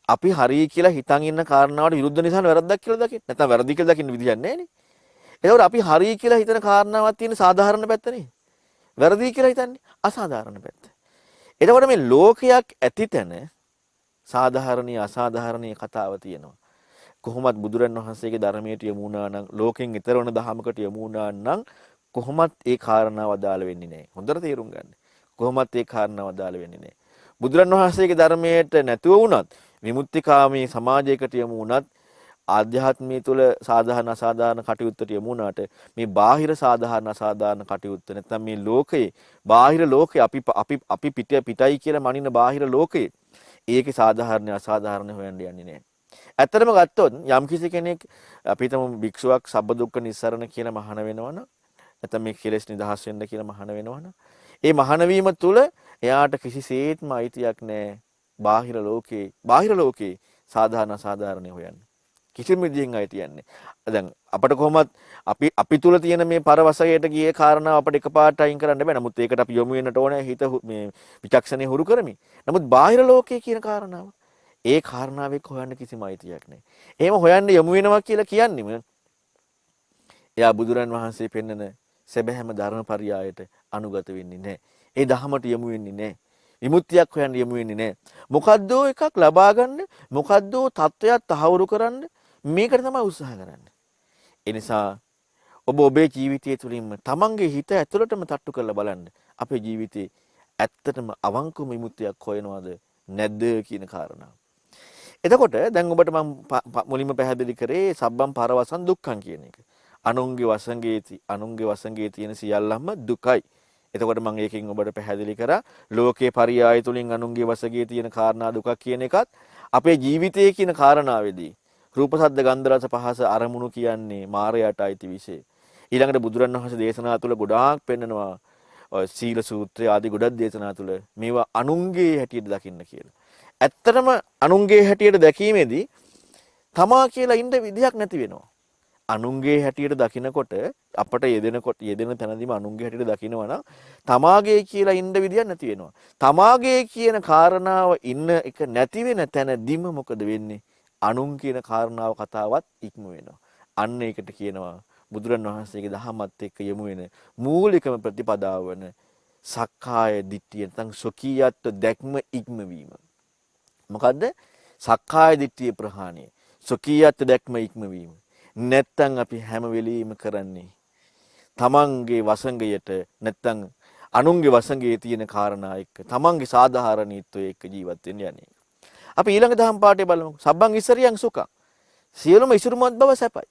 අපි හරි කියලා හිතන් ඉන්න කාරණාවට විරුද්ධ නිසා වැරද්දක් කියලා දකින්න. නැත්නම් වැරදි කියලා දකින්න විදියක් නැහැ නේ. ඒකෝර අපි හරි කියලා හිතන කාරණාවක් තියෙන සාධාරණ පැත්ත නේ. වැරදි කියලා හිතන්නේ අසාධාරණ පැත්ත. එතකොට මේ ලෝකයක් ඇති තැන සාධාරණීය අසාධාරණීය කතාව තියෙනවා. කොහොමත් බුදුරණවහන්සේගේ ධර්මයට යමු වුණා නම් ලෝකෙන් ඈතර වන දහමකට යමු වුණා නම් කොහොමත් ඒ කාරණාව අදාළ වෙන්නේ නැහැ. හොඳට තේරුම් ගන්න. කොහොමත් ඒ කාරණාව අදාළ වෙන්නේ නැහැ. බුදුරණවහන්සේගේ ධර්මයට නැතුව වුණත් විමුක්තිකාමී සමාජයකට යමු වුණත් ආධ්‍යාත්මය තුළ සාධාරණ අසාධාරණ කටයුත්තට යමු වුණාට මේ බාහිර සාධාරණ අසාධාරණ කටයුත්ත නැත්නම් මේ ලෝකයේ බාහිර ලෝකේ අපි පිටයි කියලා මනින බාහිර ලෝකේ ඒකේ සාධාරණ අසාධාරණ හොයන්න යන්නේ නැහැ. ඇත්තටම ගත්තොත් යම්කිසි කෙනෙක් අපි හිතමු භික්ෂුවක් සබ්බ දුක්ඛ නිස්සරණ කියලා මහාන වෙනවනම් නැත්නම් මේ කෙලෙස් නිදහස් වෙන්න කියලා මහාන වෙනවනම් ඒ මහාන වීම තුළ එයාට කිසිසේත්ම අයිතියක් නැහැ බාහිර ලෝකේ සාධාරණ අසාධාරණ හොයන්න. කිසිම විදිහෙන් අයිතියක් නැහැ. දැන් අපිට කොහොමත් අපි තුල තියෙන මේ පරවසයට ගියේ කාරණා අපිට එකපාරට අයින් කරන්න බෑ. නමුත් ඒකට අපි යොමු වෙන්නට ඕනේ හිත මේ විචක්ෂණේ හුරු කරමින්. නමුත් බාහිර ලෝකයේ කියන කාරණාව ඒ කාරණාවෙක් හොයන්න කිසිම අයිතියක් නැහැ. එහෙම හොයන්න යොමු වෙනවා කියලා කියන්නේම එයා බුදුරන් වහන්සේ පෙන්නන සැබෑම ධර්මපරියායට අනුගත වෙන්නේ නැහැ. ඒ ධහමට යොමු වෙන්නේ නැහැ. විමුක්තියක් හොයන්න යොමු වෙන්නේ නැහැ. මොකද්දෝ එකක් ලබා ගන්න, මොකද්දෝ තත්වයක් තහවුරු කරන්න මේකට තමයි උත්සාහ කරන්නේ. ඒ නිසා ඔබ ඔබේ ජීවිතය තුළින්ම තමන්ගේ හිත ඇතුළටම තට්ටු කරලා බලන්න. අපේ ජීවිතේ ඇත්තටම අවංකව විමුක්තියක් හොයනවද නැද්ද කියන කාරණාව. එතකොට දැන් ඔබට මම මුලින්ම පැහැදිලි කරේ සබ්බම් පරවසන් දුක්ඛං කියන එක. අනුන්ගේ වසඟේ තියෙන සියල්ලම දුකයි. එතකොට මම ඒකෙන් ඔබට පැහැදිලි කරා ලෝකේ පරියාය තුලින් අනුන්ගේ වසඟේ තියෙන කාරණා දුකක් කියන එකත් අපේ ජීවිතයේ කියන කාරණාවේදී රූප ශබ්ද ගන්ධ රස පහස අරමුණු කියන්නේ මායයට අයිති විශේෂ. ඊළඟට බුදුරණවහන්සේ දේශනා තුළ ගොඩාක් පෙන්නනවා සීල සූත්‍රය ආදී ගොඩක් දේශනා තුළ මේවා අනුන්ගේ හැටියට දකින්න කියලා. ඇත්තටම අනුන්ගේ හැටියට දැකීමේදී තමා කියලා ඉන්න විදියක් නැති වෙනවා. අනුන්ගේ හැටියට දකිනකොට අපට යෙදෙන තැනදීම අනුන්ගේ හැටියට දකිනවා නම් තමාගේ කියලා ඉන්න විදියක් නැති වෙනවා. තමාගේ කියන කාරණාව ඉන්න එක නැති වෙන තැනදීම මොකද වෙන්නේ? අනුන් කියන කාරණාව කතාවත් ඉක්ම වෙනවා. අන්න ඒකට කියනවා බුදුරණවහන්සේගේ දහමත් එක්ක යමු වෙන මූලිකම ප්‍රතිපදාව වන සක්කාය දිට්ඨිය නැත්නම් සොකීයත්ව දැක්ම ඉක්මවීම. මොකද්ද? සක්කාය දිට්ඨිය ප්‍රහාණය. සොකීයත්ව දැක්ම ඉක්මවීම. නැත්තම් අපි හැම වෙලෙම කරන්නේ තමන්ගේ වසඟයට නැත්තම් අනුන්ගේ වසඟයේ තියෙන කාරණා එක්ක තමන්ගේ සාධාරණීත්වය එක්ක ජීවත් වෙන්න යන්නේ. අපි ඊළඟ දහම් පාඩේ බලමු. සබ්බං ඉස්සරියං සුඛං. සියලුම ඉසුරුමත් බව සැපයි.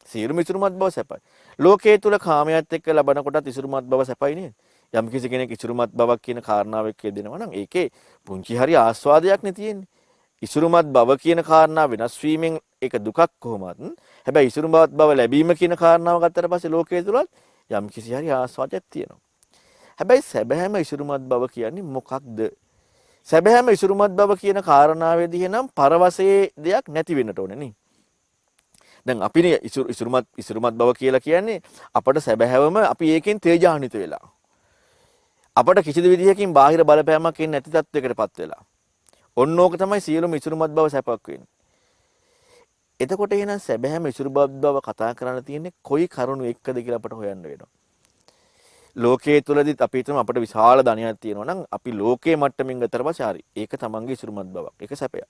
සියලුම ඉසුරුමත් බව සැපයි. ලෝකයේ තුල කාමයට එක්ක ලබන කොටත් ඉසුරුමත් බව සැපයි නේද? යම් කිසි කෙනෙක් ඉසුරුමත් බවක් කියන කාරණාව එක්ක යෙදෙනවා නම් ඒකේ පුංචි හරි ආස්වාදයක් නේ තියෙන්නේ. ඉසුරුමත් බව කියන කාරණා වෙනස් වීමෙන් ඒක දුකක් කොහොමත්. හැබැයි ඉසුරුමත් බව ලැබීම කියන කාරණාව ගත්තට පස්සේ ලෝකයේ තුලත් යම් කිසි හරි ආස්වාදයක් තියෙනවා. හැබැයි සැබෑම ඉසුරුමත් බව කියන්නේ මොකක්ද? සැබෑම ඉසුරුමත් බව කියන කාරණාවේදී එනම් පරවසේ දෙයක් නැති වෙන්නට ඕනේ නේ. දැන් අපිනේ ඉසුරුමත් බව කියලා කියන්නේ අපට සැබෑවම අපි ඒකෙන් තේජාන්විත වෙලා. අපට කිසිදු විදිහකින් බාහිර බලපෑමක් එන්නේ නැති තත්යකටපත් වෙලා. ඔන්නෝක තමයි සියලුම ඉසුරුමත් බව සැපක් වෙන්නේ. එතකොට එහෙනම් සැබෑම ඉසුරුමත් බව කතා කරන්න තියෙන්නේ කොයි කරුණු එක්කද කියලා අපට හොයන්න වෙනවා. ලෝකයේ තුලදීත් අපි හිතමු අපිට විශාල ධනයක් තියෙනවා නම් අපි ලෝකයේ මට්ටමින් ගතට පස්සේ හරි ඒක තමන්ගේ ඉසුරුමත් බවක්. ඒක සැපයක්.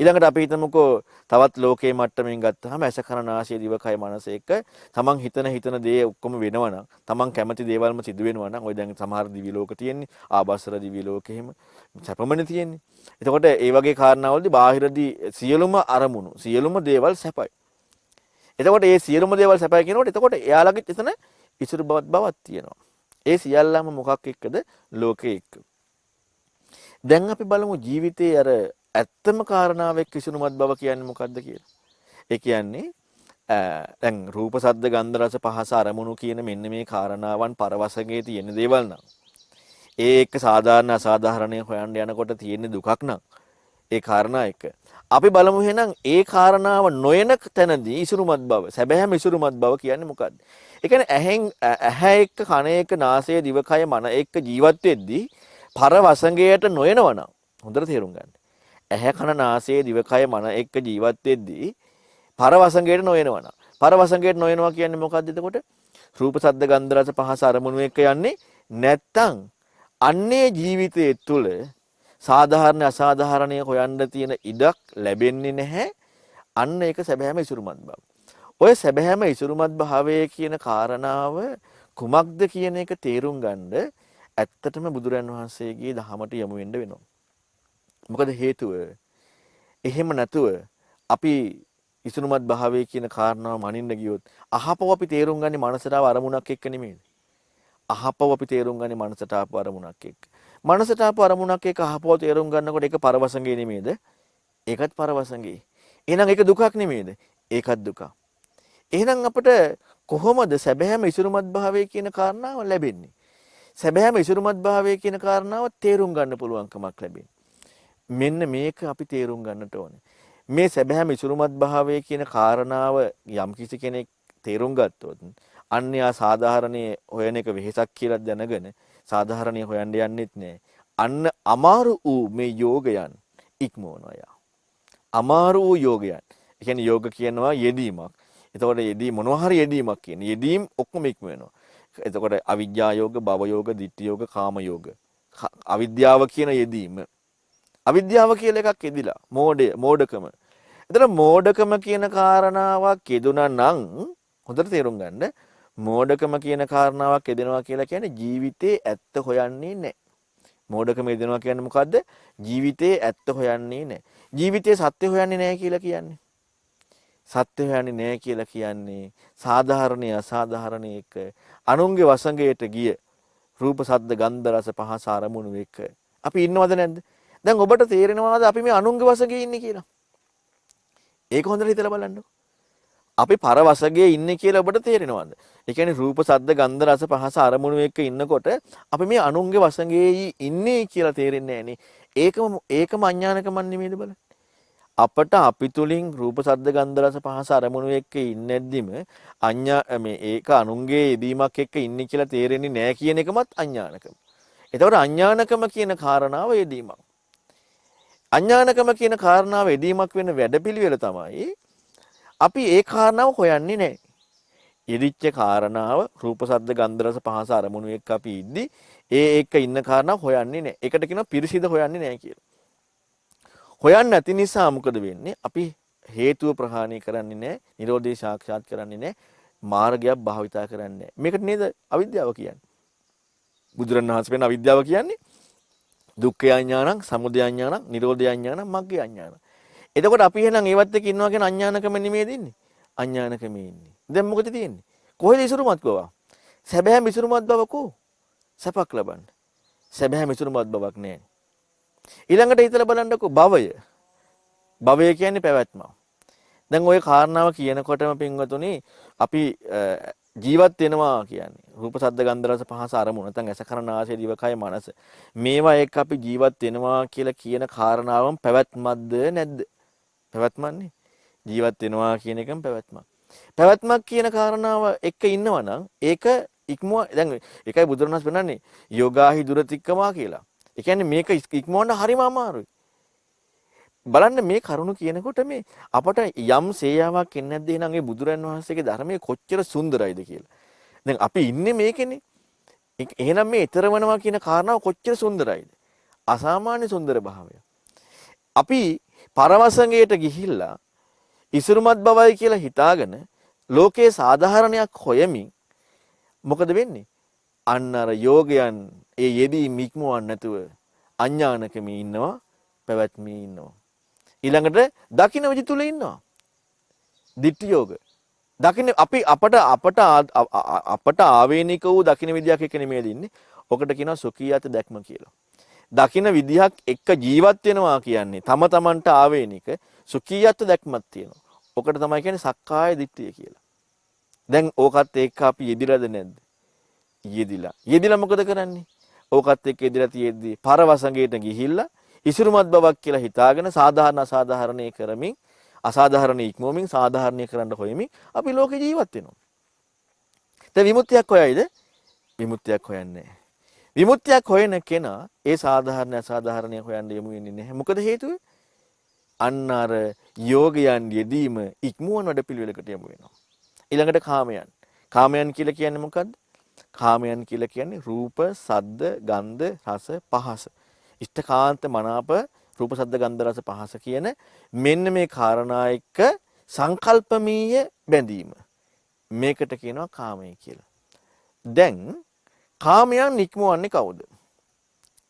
ඊළඟට අපි හිතමුකෝ තවත් ලෝකේ මට්ටමින් ගත්තාම ඇස කන නාසය දිවකය මනස එක තමන් හිතන දේ ඔක්කොම වෙනවා නම් තමන් කැමති දේවල්ම සිදු වෙනවා නම් ඔය දැන් සමහර දිවි ලෝක තියෙන්නේ ආභාසර දිවි ලෝක එහෙම සැපමනේ තියෙන්නේ. එතකොට ඒ වගේ කාරණාවලදී බාහිරදී සියලුම අරමුණු සියලුම දේවල් සැපයි. එතකොට මේ සියලුම දේවල් සැපයි කියනකොට එතකොට එයාලගෙත් එතන ඉසුරු බවක් තියෙනවා. ඒ සියල්ලම මොකක් එක්කද? ලෝකේ එක්ක. දැන් අපි බලමු ජීවිතයේ අර ඇත්තම කාරණාවක් විසුණුමත් බව කියන්නේ මොකද්ද කියලා. ඒ කියන්නේ දැන් රූප ශබ්ද ගන්ධ රස පහස අරමුණු කියන මෙන්න මේ කාරණාවන් පරවසගේ තියෙන දේවල් නම් ඒ එක්ක සාධාරණ අසාධාරණය හොයන්න යනකොට තියෙන දුකක් නම් ඒ කාරණා එක. අපි බලමු එහෙනම් ඒ කාරණාව නොයන තැනදී ඉසුරුමත් බව සැබෑම ඉසුරුමත් බව කියන්නේ මොකද්ද? ඒ කියන්නේ ඇහැ එක්ක කන එක්ක නාසය දිවකය මන එක්ක ජීවත් වෙද්දී පරවසඟයට නොයනවනම් හොඳට තේරුම් ගන්න. ඇහැ කන නාසය දිවකය මන එක්ක ජීවත් වෙද්දී පරවසඟයට නොයනවනම් පරවසඟයට නොයනවා කියන්නේ මොකද්ද එතකොට? රූප ශබ්ද ගන්ධ රස පහස අරමුණු එක්ක යන්නේ නැත්තම් අන්නේ ජීවිතයේ තුල සාධාරණ අසාධාරණය හොයන්න තියෙන ඉඩක් ලැබෙන්නේ නැහැ. අන්න ඒක සැබෑම ඉසුරුමත් බව. ඔය සැබෑම ඉසුරුමත් භාවය කියන කාරණාව කුමක්ද කියන එක තේරුම් ගන්න ඇත්තටම බුදුරන් වහන්සේගේ දහමට යමු වෙන්න වෙනවා. මොකද හේතුව එහෙම නැතුව අපි ඉසුරුමත් භාවය කියන කාරණාව මනින්න ගියොත් අහපව අපි තේරුම් ගන්නේ මනසට ආව අරමුණක් එක්ක නෙමෙයි. අහපව අපි තේරුම් ගන්නේ මනසට ආපු අරමුණක් එක්ක. මනසට ආපු අරමුණක් එක්ක අහපව තේරුම් ගන්නකොට ඒක පරවසඟේ නෙමෙයිද? ඒකත් පරවසඟේ. එහෙනම් ඒක දුකක් නෙමෙයිද? ඒකත් දුකක්. එහෙනම් අපිට කොහොමද සැබෑම ඉසුරුමත් භාවය කියන කාරණාව ලැබෙන්නේ? සැබෑම ඉසුරුමත් භාවය කියන කාරණාව තේරුම් ගන්න පුළුවන්කමක් ලැබෙන්නේ. මෙන්න මේක අපි තේරුම් ගන්නට ඕනේ. මේ සැබෑම ඉසුරුමත් භාවය කියන කාරණාව යම් කිසි කෙනෙක් තේරුම් ගත්තොත් අන්‍යා සාධාරණයේ හොයන එක වෙහෙසක් කියලා දැනගෙන සාධාරණයේ හොයන්න යන්නෙත් නෑ. අන්න අමාරු වූ මේ යෝගයන් ඉක්මවනවා යා. අමාරු වූ යෝගයන්. ඒ කියන්නේ යෝග කියනවා යෙදීමක්. එතකොට යෙදී මොනවා හරි යෙදීමක් කියන්නේ. යෙදීම් ඔක්කොම ඉක්ම වෙනවා. එතකොට අවිජ්ජා යෝග, භව යෝග, ditthi යෝග, කාම යෝග. අවිද්‍යාව කියන යෙදීම. අවිද්‍යාව කියලා එකක් යෙදිලා. මෝඩකම. එතකොට මෝඩකම කියන කාරණාවක් යෙදුනා නම් හොඳට තේරුම් ගන්න. මෝඩකම කියන කාරණාවක් යෙදෙනවා කියලා කියන්නේ ජීවිතේ ඇත්ත හොයන්නේ නැහැ. මෝඩකම යෙදෙනවා කියන්නේ මොකද්ද? ජීවිතේ ඇත්ත හොයන්නේ නැහැ. ජීවිතේ සත්‍ය හොයන්නේ නැහැ කියලා කියන්නේ. සත්‍ය හොයන්නේ නැහැ කියලා කියන්නේ සාධාරණය අසාධාරණ එක අනුන්ගේ වසඟයට ගිය රූප ශබ්ද ගන්ධ රස පහස අරමුණු එක අපි ඉන්නවද නැද්ද? දැන් ඔබට තේරෙනවද අපි මේ අනුන්ගේ වසඟේ ඉන්නේ කියලා? ඒක හොඳට හිතලා බලන්න. අපි පරවසගේ ඉන්නේ කියලා ඔබට තේරෙනවද? ඒ කියන්නේ රූප ශබ්ද ගන්ධ රස පහස අරමුණු එක්ක ඉන්නකොට අපි මේ අනුන්ගේ වසඟේ ඉන්නේ කියලා තේරෙන්නේ නැහනේ. ඒකම අඥානකම නෙමෙයිද බලන්න. අපට අපි තුලින් රූප ශබ්ද ගන්ධ රස පහස අරමුණු එක්ක ඉන්නේද්දිම ඒක අනුන්ගේ යෙදීමක් එක්ක ඉන්නේ කියලා තේරෙන්නේ නැහැ කියන එකමත් අඥානකම. එතකොට අඥානකම කියන කාරණාව යෙදීමක්. අඥානකම කියන කාරණාව යෙදීමක් වෙන වැඩපිළිවෙල තමයි අපි ඒ කාරණාව හොයන්නේ නැහැ. යෙදිච්ච කාරණාව රූප ශබ්ද ගන්ධ රස පහස අරමුණු එක්ක අපි ඉද්දි එක්ක ඉන්න කාරණාව හොයන්නේ නැහැ. ඒකට කියනවා පිරිසිදු හොයන්නේ නැහැ කියලා. හොයන්නේ නැති නිසා මොකද වෙන්නේ? අපි හේතුව ප්‍රහාණය කරන්නේ නැහැ, නිරෝධය සාක්ෂාත් කරන්නේ නැහැ, මාර්ගයක් භාවිතා කරන්නේ නැහැ. මේකට නේද අවිද්‍යාව කියන්නේ. බුදුරණවහන්සේ වෙන අවිද්‍යාව කියන්නේ දුක්ඛය අඥානං, සමුදය අඥානං, නිරෝධය අඥානං, මග්ගය අඥානං. එතකොට අපි එහෙනම් ඒවත් එක්ක ඉන්නවා කියන අඥානකම නෙමෙයිද ඉන්නේ? අඥානකමේ ඉන්නේ. දැන් මොකද තියෙන්නේ? කොහෙද ඉසුරුමත් බව? සැබෑම ඉසුරුමත් බව කෝ? සපක් ලබන්න. සැබෑම ඉසුරුමත් බවක් නැහැ. ඊළඟට හිතලා බලන්නකෝ භවය. භවය කියන්නේ පැවැත්ම. දැන් ওই කාරණාව කියනකොටම පින්වතුනි අපි ජීවත් වෙනවා කියන්නේ රූප ශබ්ද ගන්ධ රස පහස අරමුණ නැත්නම් ඇස කන නාසය දිවකය මනස මේවා එක්ක අපි ජීවත් වෙනවා කියලා කියන කාරණාවම පැවැත්මක්ද නැද්ද? පැවැත්මන්නේ. ජීවත් වෙනවා කියන එකම පැවැත්මක්. පැවැත්මක් කියන කාරණාව එක්ක ඉන්නවා නම් ඒක ඉක්මව දැන් ඒකයි බුදුරණස් වෙනන්නේ යෝගාහි දුරතික්කමා කියලා. ඒ කියන්නේ මේක ඉක්මවන්න හරිම අමාරුයි. බලන්න මේ කරුණ කියනකොට මේ අපට යම් සේයාවක් එන්නේ නැද්ද එහෙනම් ඒ බුදුරන් වහන්සේගේ ධර්මයේ කොච්චර සුන්දරයිද කියලා. දැන් අපි ඉන්නේ මේකනේ. එහෙනම් මේ ඊතරවනවා කියන කාරණාව කොච්චර සුන්දරයිද? අසාමාන්‍ය සුන්දර භාවය. අපි පරවසඟයට ගිහිල්ලා ඉසුරුමත් බවයි කියලා හිතාගෙන ලෝකේ සාධාරණයක් හොයමින් මොකද වෙන්නේ? අන්න අර යෝගයන් ඒ යෙදී මික්මුවන් නැතුව අඥානකමේ ඉන්නවා, පැවැත්මේ ඉන්නවා. ඊළඟට දකින්න විදි තුල ඉන්නවා. ditthi yoga. දකින්න අපි අපට ආවේනික වූ දකින්න විදියක් එක නෙමෙයි දෙන්නේ. ඔකට කියනවා සුඛියත දැක්ම කියලා. දකින්න විදියක් එක්ක ජීවත් වෙනවා කියන්නේ තම තමන්ට ආවේනික සුඛියත දැක්මක් තියෙනවා. ඔකට තමයි කියන්නේ සක්කාය දිට්ඨිය කියලා. දැන් ඕකත් එක්ක අපි යෙදිලාද නැද්ද? යෙදිලා. යෙදිලා මොකද කරන්නේ? ඕකත් එක්ක යෙදිලා තියෙද්දි පරවසඟයට ගිහිල්ලා ඉසුරුමත් බවක් කියලා හිතාගෙන සාධාරණ අසාධාරණේ කරමින් අසාධාරණ ඉක්මවමින් සාධාරණීය කරන්න හොයමින් අපි ලෝකේ ජීවත් වෙනවා. දැන් විමුක්තියක් හොයයිද? විමුක්තියක් හොයන්නේ නැහැ. විමුක්තියක් හොයන කෙනා ඒ සාධාරණ අසාධාරණය හොයන්න යමු වෙන්නේ නැහැ. මොකද හේතුව? අන්න අර යෝගයන් යෙදීම ඉක්මවන වැඩපිළිවෙලකට යමු වෙනවා. ඊළඟට කාමයන්. කාමයන් කියලා කියන්නේ මොකද්ද? කාමයන් කියලා කියන්නේ රූප, සද්ද, ගන්ධ, රස, පහස. ඉෂ්ඨකාන්ත මනාප රූප, සද්ද, ගන්ධ, රස, පහස කියන මෙන්න මේ කාරණා එක්ක සංකල්පමීය බැඳීම. මේකට කියනවා කාමය කියලා. දැන් කාමයන් නික්මවන්නේ කවුද?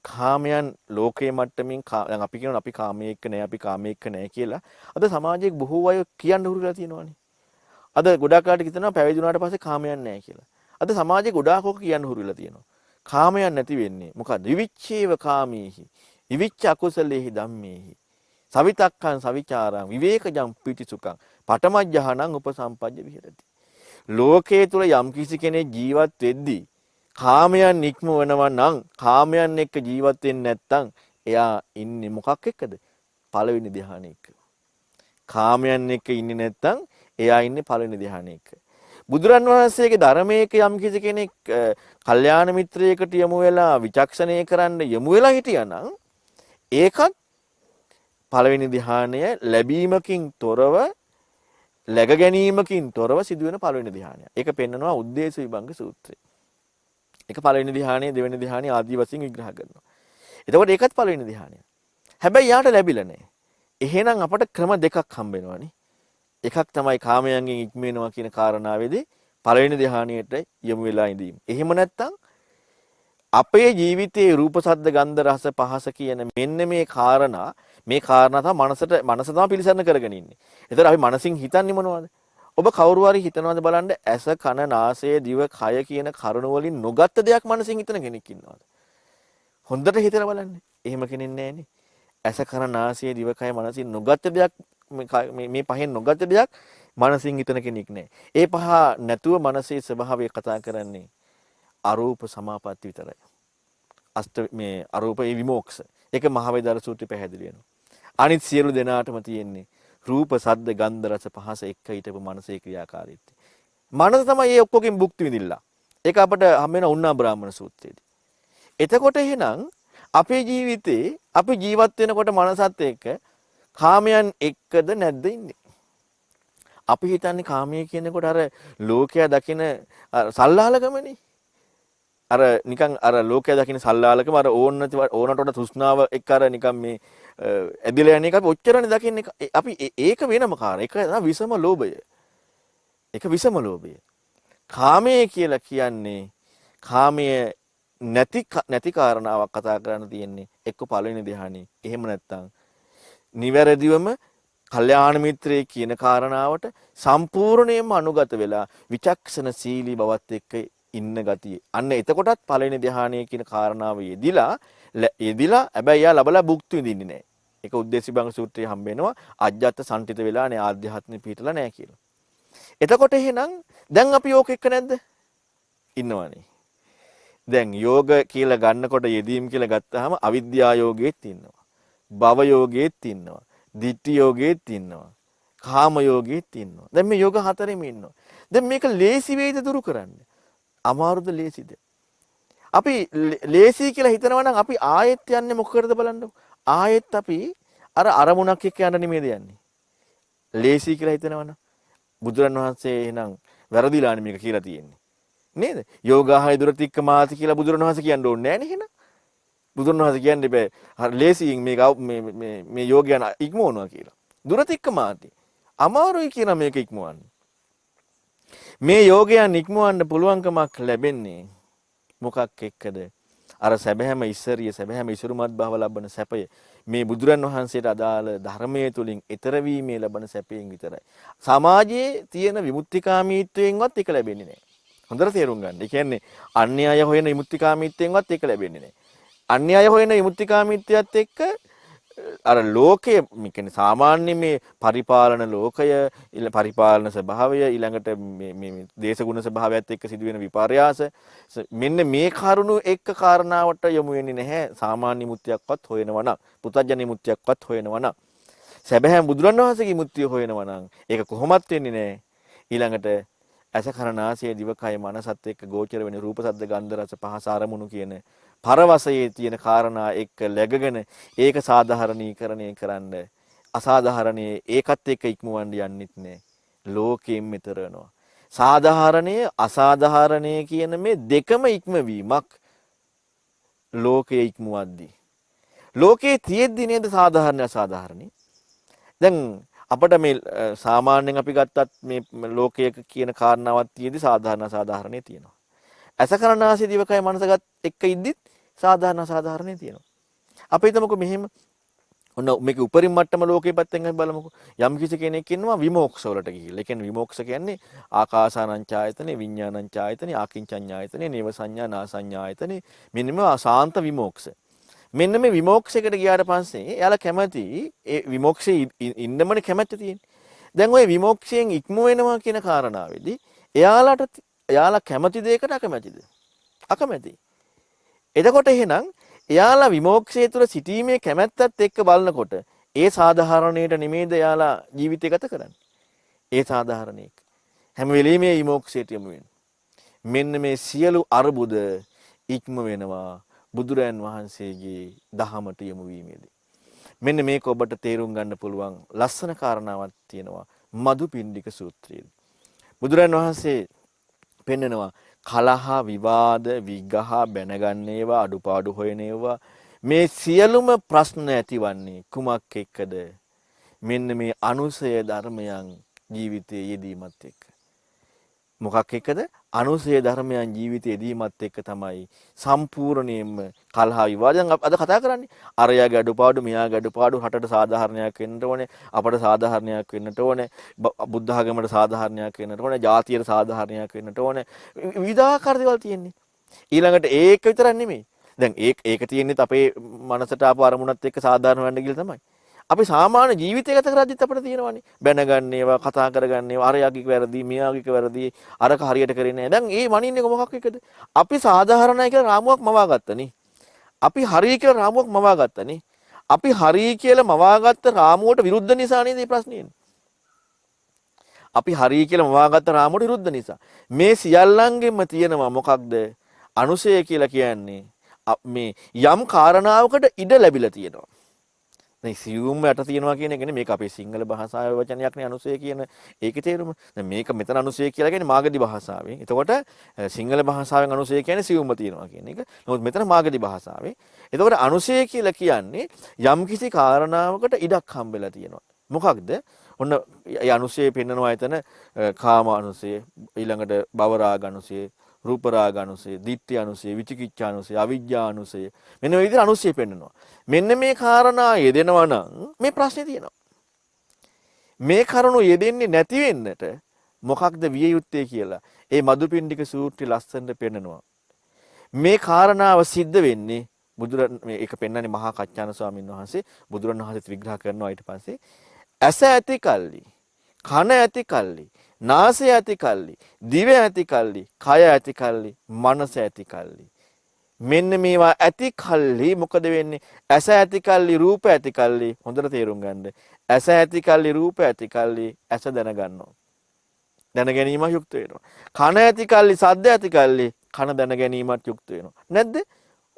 කාමයන් ලෝකයේ මට්ටමින් දැන් අපි කියනවා අපි කාමයේ එක්ක නැහැ, අපි කාමයේ එක්ක නැහැ කියලා. අද සමාජයේ බොහෝ අය කියන්න හුරු වෙලා තියෙනවානේ. අද ගොඩක් අයට හිතනවා පැවිදි වුණාට පස්සේ කාමයන් නැහැ කියලා. අද සමාජයේ ගොඩාක් ඔක කියන්න හුරු වෙලා තියෙනවා. කාමයන් නැති වෙන්නේ මොකද්ද? විවිච්ඡේව කාමීහි විවිච්ඡ අකුසලේහි ධම්මේහි සවිතක්කං සවිචාරං විවේකජං පීතිසුඛං පඨමජ්ජහනං උපසම්පජ්ජ විහෙරති. ලෝකයේ තුල යම් කිසි කෙනෙක් ජීවත් වෙද්දී කාමයන් නික්මවනවා නම් කාමයන් එක්ක ජීවත් වෙන්නේ නැත්නම් එයා ඉන්නේ මොකක් එක්කද? පළවෙනි ධ්‍යානෙ එක්ක. කාමයන් එක්ක ඉන්නේ නැත්නම් එයා ඉන්නේ පළවෙනි ධ්‍යානෙ එක්ක. බුදුරන් වහන්සේගේ ධර්මයක යම් කිසි කෙනෙක් කල්යාණ මිත්‍රයෙකුට යමු වෙලා විචක්ෂණය කරන්න යමු වෙලා හිටියානම් ඒකත් පළවෙනි ධ්‍යානය ලැබීමකින් තොරව läග ගැනීමකින් තොරව සිදුවෙන පළවෙනි ධ්‍යානය. ඒක පෙන්නනවා උද්දේශ විභංග සූත්‍රය. ඒක පළවෙනි ධ්‍යානය, දෙවෙනි ධ්‍යානය ආදී වශයෙන් විග්‍රහ කරනවා. එතකොට ඒකත් පළවෙනි ධ්‍යානය. හැබැයි යාට ලැබිලා නැහැ. එහෙනම් අපට ක්‍රම දෙකක් හම්බ වෙනවානේ. එකක් තමයි කාමයන්ගෙන් ඉක්මවෙනවා කියන කාරණාවේදී පළවෙනි ධ්‍යානයට යමු වෙලා ඉඳීම. එහෙම නැත්නම් අපේ ජීවිතයේ රූප, ශබ්ද, ගන්ධ, රස, පහස කියන මෙන්න මේ කාරණා තමයි මනස තමයි පිළිසරණ කරගෙන ඉන්නේ. ඒතර අපි මනසින් හිතන්නේ මොනවද? ඔබ කවුරු හරි හිතනවද බලන්න ඇස, කන, නාසය, දිව, කය කියන කරුණු වලින් නොගත්ත දෙයක් මනසින් හිතන කෙනෙක් ඉන්නවද? හොඳට හිතලා බලන්න. එහෙම කෙනෙක් නැහැනේ. ඇස, කන, නාසය, දිව, කය මනසින් නොගත්ත දෙයක් මේ පහෙන් නොගත්ත දෙයක් මනසින් හිතන කෙනෙක් නැහැ. ඒ පහ නැතුව මනසේ ස්වභාවය කතා කරන්නේ අරූප සමාපatti විතරයි. මේ අරූපේ විමෝක්ෂ. ඒක මහවේදර සූත්‍රය පැහැදිලි වෙනවා. අනිත් සියලු දෙනාටම තියෙන්නේ රූප, සද්ද, ගන්ධ, රස, පහස එක්ක හිටපු මනසේ ක්‍රියාකාරීත්වය. මනස තමයි මේ ඔක්කොගෙන් භුක්ති විඳින්න. ඒක අපිට හම් වෙන උන්නා බ්‍රාහ්මණ සූත්‍රයේදී. එතකොට එහෙනම් අපේ ජීවිතේ අපි ජීවත් වෙනකොට මනසත් එක්ක කාමයන් එක්කද නැද්ද ඉන්නේ? අපි හිතන්නේ කාමයේ කියනකොට අර ලෝකයා දකින සල්ලාලකමනේ. අර නිකන් අර ලෝකයා දකින සල්ලාලකම අර ඕනට වඩා තෘෂ්ණාව එක්ක අර නිකන් මේ ඇදිලා යන එක අපි ඔච්චරනේ දකින්නේ. අපි ඒක වෙනම කාරණා. ඒක තමයි විසම ලෝභය. ඒක විසම ලෝභය. කාමයේ කියලා කියන්නේ කාමයේ නැති කාරණාවක් කතා කරන්න තියෙන්නේ එක්ක පළවෙනි ධ්‍යානෙ. එහෙම නැත්නම් නිවැරදිවම කල්යාණ මිත්‍රයේ කියන කාරණාවට සම්පූර්ණයෙන්ම අනුගත වෙලා විචක්ෂණ සීලී බවත් එක්ක ඉන්න ගතිය. අන්න එතකොටත් පළවෙනි ධ්‍යානයේ කියන කාරණාව යෙදිලා හැබැයි යා ලබලා භුක්ති විඳින්නේ නැහැ. ඒක උද්දේශිබංග සූත්‍රයේ හම්බ වෙනවා. අජ්ජත් සම්ටිත වෙලා නැහැ, ආධ්‍යාත්මෙ පිටලා නැහැ කියලා. එතකොට එහෙනම් දැන් අපි යෝග එක්ක නැද්ද? ඉන්නවනේ. දැන් යෝග කියලා ගන්නකොට යෙදීම් කියලා ගත්තාම අවිද්‍යා යෝගයේත් ඉන්නවා. භව යෝගයේත් ඉන්නවා. ditthi යෝගයේත් ඉන්නවා. කාම යෝගයේත් ඉන්නවා. දැන් මේ යෝග හතරෙම ඉන්නවා. දැන් මේක ලේසි වේද දුරු කරන්න? අමාරුද ලේසිද? අපි ලේසි කියලා හිතනවා නම් අපි ආයෙත් යන්නේ මොකකටද බලන්නකො. ආයෙත් අපි අර අරමුණක් එක්ක යන්න නෙමෙයිද යන්නේ. ලේසි කියලා හිතනවා නම් බුදුරන් වහන්සේ එහෙනම් වැරදිලානේ මේක කියලා තියෙන්නේ. නේද? යෝගාහය දුරතික්ක මාති කියලා බුදුරන් වහන්සේ කියන්න ඕනේ නැහැ නේ එහෙනම්. බුදුන් වහන්සේ කියන්නේ බෑ. හරි ලේසියෙන් මේ යෝගයන් ඉක්මවනවා කියලා. දුරට ඉක්මාති. අමාරුයි කියන මේක ඉක්මවන්න. මේ යෝගයන් ඉක්මවන්න පුළුවන්කමක් ලැබෙන්නේ මොකක් එක්කද? අර සැබෑම ඉස්සරිය සැබෑම ඉසුරුමත් භව ලබන සැපය මේ බුදුරන් වහන්සේට අදාළ ධර්මයේ තුලින් ඊතර වීමේ ලබන සැපයෙන් විතරයි. සමාජයේ තියෙන විමුක්තිකාමීත්වයෙන්වත් ඒක ලැබෙන්නේ නැහැ. හොඳට තේරුම් ගන්න. ඒ කියන්නේ අන්‍යය හොයන විමුක්තිකාමීත්වයෙන්වත් ඒක ලැබෙන්නේ නැහැ. අන්‍යය හොයන විමුක්තිකාමීත්වයත් එක්ක අර ලෝකයේ කියන්නේ සාමාන්‍ය මේ පරිපාලන ලෝකය පරිපාලන ස්වභාවය ඊළඟට මේ දේශගුණ ස්වභාවයත් එක්ක සිදුවෙන විපර්යාස මෙන්න මේ කරුණු එක්ක කාරණාවට යොමු වෙන්නේ නැහැ සාමාන්‍ය මුත්‍යයක්වත් හොයනවා නම් පුතඥ මුත්‍යයක්වත් හොයනවා නම් සැබෑම බුදුරණවහන්සේගේ මුත්‍ය හොයනවා නම් ඒක කොහොමත් වෙන්නේ නැහැ ඊළඟට ඇස කන නාසය දිවකය මනසත් එක්ක ගෝචර වෙන රූප ශබ්ද ගන්ධ රස පහස අරමුණු කියන පරවසයේ තියෙන කාරණා එක්ක läගගෙන ඒක සාධාරණීකරණය කරන්න අසාධාරණයේ ඒකත් එක්ක ඉක්මවන්න යන්නෙත් නෑ ලෝකයෙන් මෙතර වෙනවා සාධාරණයේ අසාධාරණයේ කියන මේ දෙකම ඉක්මවීමක් ලෝකයේ ඉක්මවද්දී ලෝකයේ තියෙද්දි නේද සාධාරණ අසාධාරණේ දැන් අපිට මේ සාමාන්‍යයෙන් අපි ගත්තත් මේ ලෝකයක කියන කාරණාවක් තියෙදි සාධාරණ අසාධාරණේ තියෙනවා ඇස කරනාසී දිවකය මනසගත් එක්ක ඉද්දිත් සාධාරණ අසාධාරණේ තියෙනවා. අපි හිතමුකෝ මෙහෙම ඔන්න මේක උපරිම මට්ටම ලෝකේ පැත්තෙන් අපි බලමුකෝ. යම් කිසි කෙනෙක් ඉන්නවා විමෝක්ෂ වලට ගිහිල්ලා. ඒ කියන්නේ විමෝක්ෂ කියන්නේ ආකාසානංචායතනේ, විඥානංචායතනේ, ආකින්චඤ්ඤායතනේ, නේව සංඥා, නා සංඥායතනේ. මෙන්න මේ අසාන්ත විමෝක්ෂ. මෙන්න මේ විමෝක්ෂයකට ගියාට පස්සේ එයාලා කැමති ඒ විමෝක්ෂයේ ඉන්නමනේ කැමැත්ත තියෙන්නේ. දැන් ওই විමෝක්ෂයෙන් ඉක්ම වෙනවා කියන කාරණාවේදී එයාලා කැමති දෙයකට අකමැතිද? අකමැති. එතකොට එහෙනම් එයාලා විමෝක්ෂය තුළ සිටීමේ කැමැත්තත් එක්ක බලනකොට ඒ සාධාරණයට නෙමෙයිද එයාලා ජීවිතය ගත කරන්නේ. ඒ සාධාරණයක. හැම වෙලෙම මේ විමෝක්ෂයට යමු වෙන්නේ. මෙන්න මේ සියලු අරුබුද ඉක්ම වෙනවා බුදුරයන් වහන්සේගේ දහමට යොමු වීමේදී. මෙන්න මේක ඔබට තේරුම් ගන්න පුළුවන් ලස්සන කාරණාවක් තියෙනවා මදුපිණ්ඩික සූත්‍රයේ. බුදුරයන් වහන්සේ පෙන්නනවා කලහ විවාද විගහ බැනගන්නේවා අඩුපාඩු හොයනේවා මේ සියලුම ප්‍රශ්න ඇතිවන්නේ කුමක් එක්කද මෙන්න මේ අනුසය ධර්මයන් ජීවිතයේ යෙදීමත් එක්ක මොකක් එක්කද අනුසය ධර්මයන් ජීවිතයේ යෙදීමත් එක්ක තමයි සම්පූර්ණයෙන්ම කලහ විවාදයන් අද කතා කරන්නේ අරයාගේ අඩුපාඩු මෙයාගේ අඩුපාඩු රටට සාධාරණයක් වෙන්නට ඕනේ අපට සාධාරණයක් වෙන්නට ඕනේ බුද්ධ ආගමට සාධාරණයක් වෙන්නට ඕනේ ජාතියට සාධාරණයක් වෙන්නට ඕනේ විවිධාකාර දේවල් තියෙන්නේ ඊළඟට ඒක විතරක් නෙමෙයි දැන් ඒක තියෙන්නේ අපේ මනසට ආපු අරමුණත් එක්ක සාධාරණ වෙන්න ගිහලා තමයි අපි සාමාන්‍ය ජීවිතය ගත කරද්දිත් අපිට තියෙනවානේ බැනගන්නේවා කතා කරගන්නේවා අරයාගේ වැරදි මෙයාගේ වැරදි අරක හරියට කරේ නැහැ දැන් ඒ මනින්නේ මොකක් එක්කද අපි සාධාරණයි කියලා රාමුවක් මවාගත්තනේ අපි හරි කියලා රාමුවක් මවාගත්තනේ අපි හරි කියලා මවාගත්ත රාමුවට විරුද්ධ නිසා නේද මේ ප්‍රශ්නේ එන්නේ අපි හරි කියලා මවාගත්ත රාමුවට විරුද්ධ නිසා මේ සියල්ලංගෙම තියෙනවා මොකක්ද අනුසය කියලා කියන්නේ මේ යම් කාරණාවකට ඉඩ ලැබිලා තියෙනවා දැන් සියුම් යට තියනවා කියන එක නේ මේක අපේ සිංහල භාෂාවේ වචනයක් නේ අනුසය කියන ඒකේ තේරුම. දැන් මේක මෙතන අනුසය කියලා කියන්නේ මාගධි භාෂාවෙන්. එතකොට සිංහල භාෂාවෙන් අනුසය කියන්නේ සියුම්ම තියනවා කියන එක. නමුත් මෙතන මාගධි භාෂාවේ. එතකොට අනුසය කියලා කියන්නේ යම්කිසි කාරණාවකට ඉඩක් හම්බෙලා තියෙනවා. මොකක්ද? ඔන්න ඒ අනුසය පෙන්නනවා එතන කාම අනුසය, ඊළඟට භව රාග අනුසය, රූප රාග අනුසය, ditthි අනුසය, විචිකිච්ඡා අනුසය, අවිජ්ජා අනුසය. මෙන්න මේ විදිහට අනුසය පෙන්නනවා. මෙන්න මේ කාරණා යෙදෙනවා නම් මේ ප්‍රශ්නේ තියෙනවා. මේ කරුණු යෙදෙන්නේ නැති වෙන්නට මොකක්ද විය යුත්තේ කියලා. ඒ මදුපිණ්ඩික සූත්‍රය ලස්සනට පෙන්නනවා. මේ කාරණාව සිද්ධ වෙන්නේ මේක පෙන්වන්නේ මහා කච්චාන ස්වාමීන් වහන්සේ බුදුරණවහන්සේත් විග්‍රහ කරනවා ඊට පස්සේ ඇස ඇති කල්ලි, කන ඇති කල්ලි, නාසය ඇති කල්ලි, දිව ඇති කල්ලි, කය ඇති කල්ලි, මනස ඇති කල්ලි. මෙන්න මේවා ඇති කල්ලි මොකද වෙන්නේ? ඇස ඇති කල්ලි, රූප ඇති කල්ලි. හොඳට තේරුම් ගන්න. ඇස ඇති කල්ලි, රූප ඇති කල්ලි ඇස දැනගන්නවා. දැන ගැනීමක් යුක්ත වෙනවා. කන ඇති කල්ලි, ශබ්ද ඇති කල්ලි කන දැන ගැනීමක් යුක්ත වෙනවා. නැද්ද?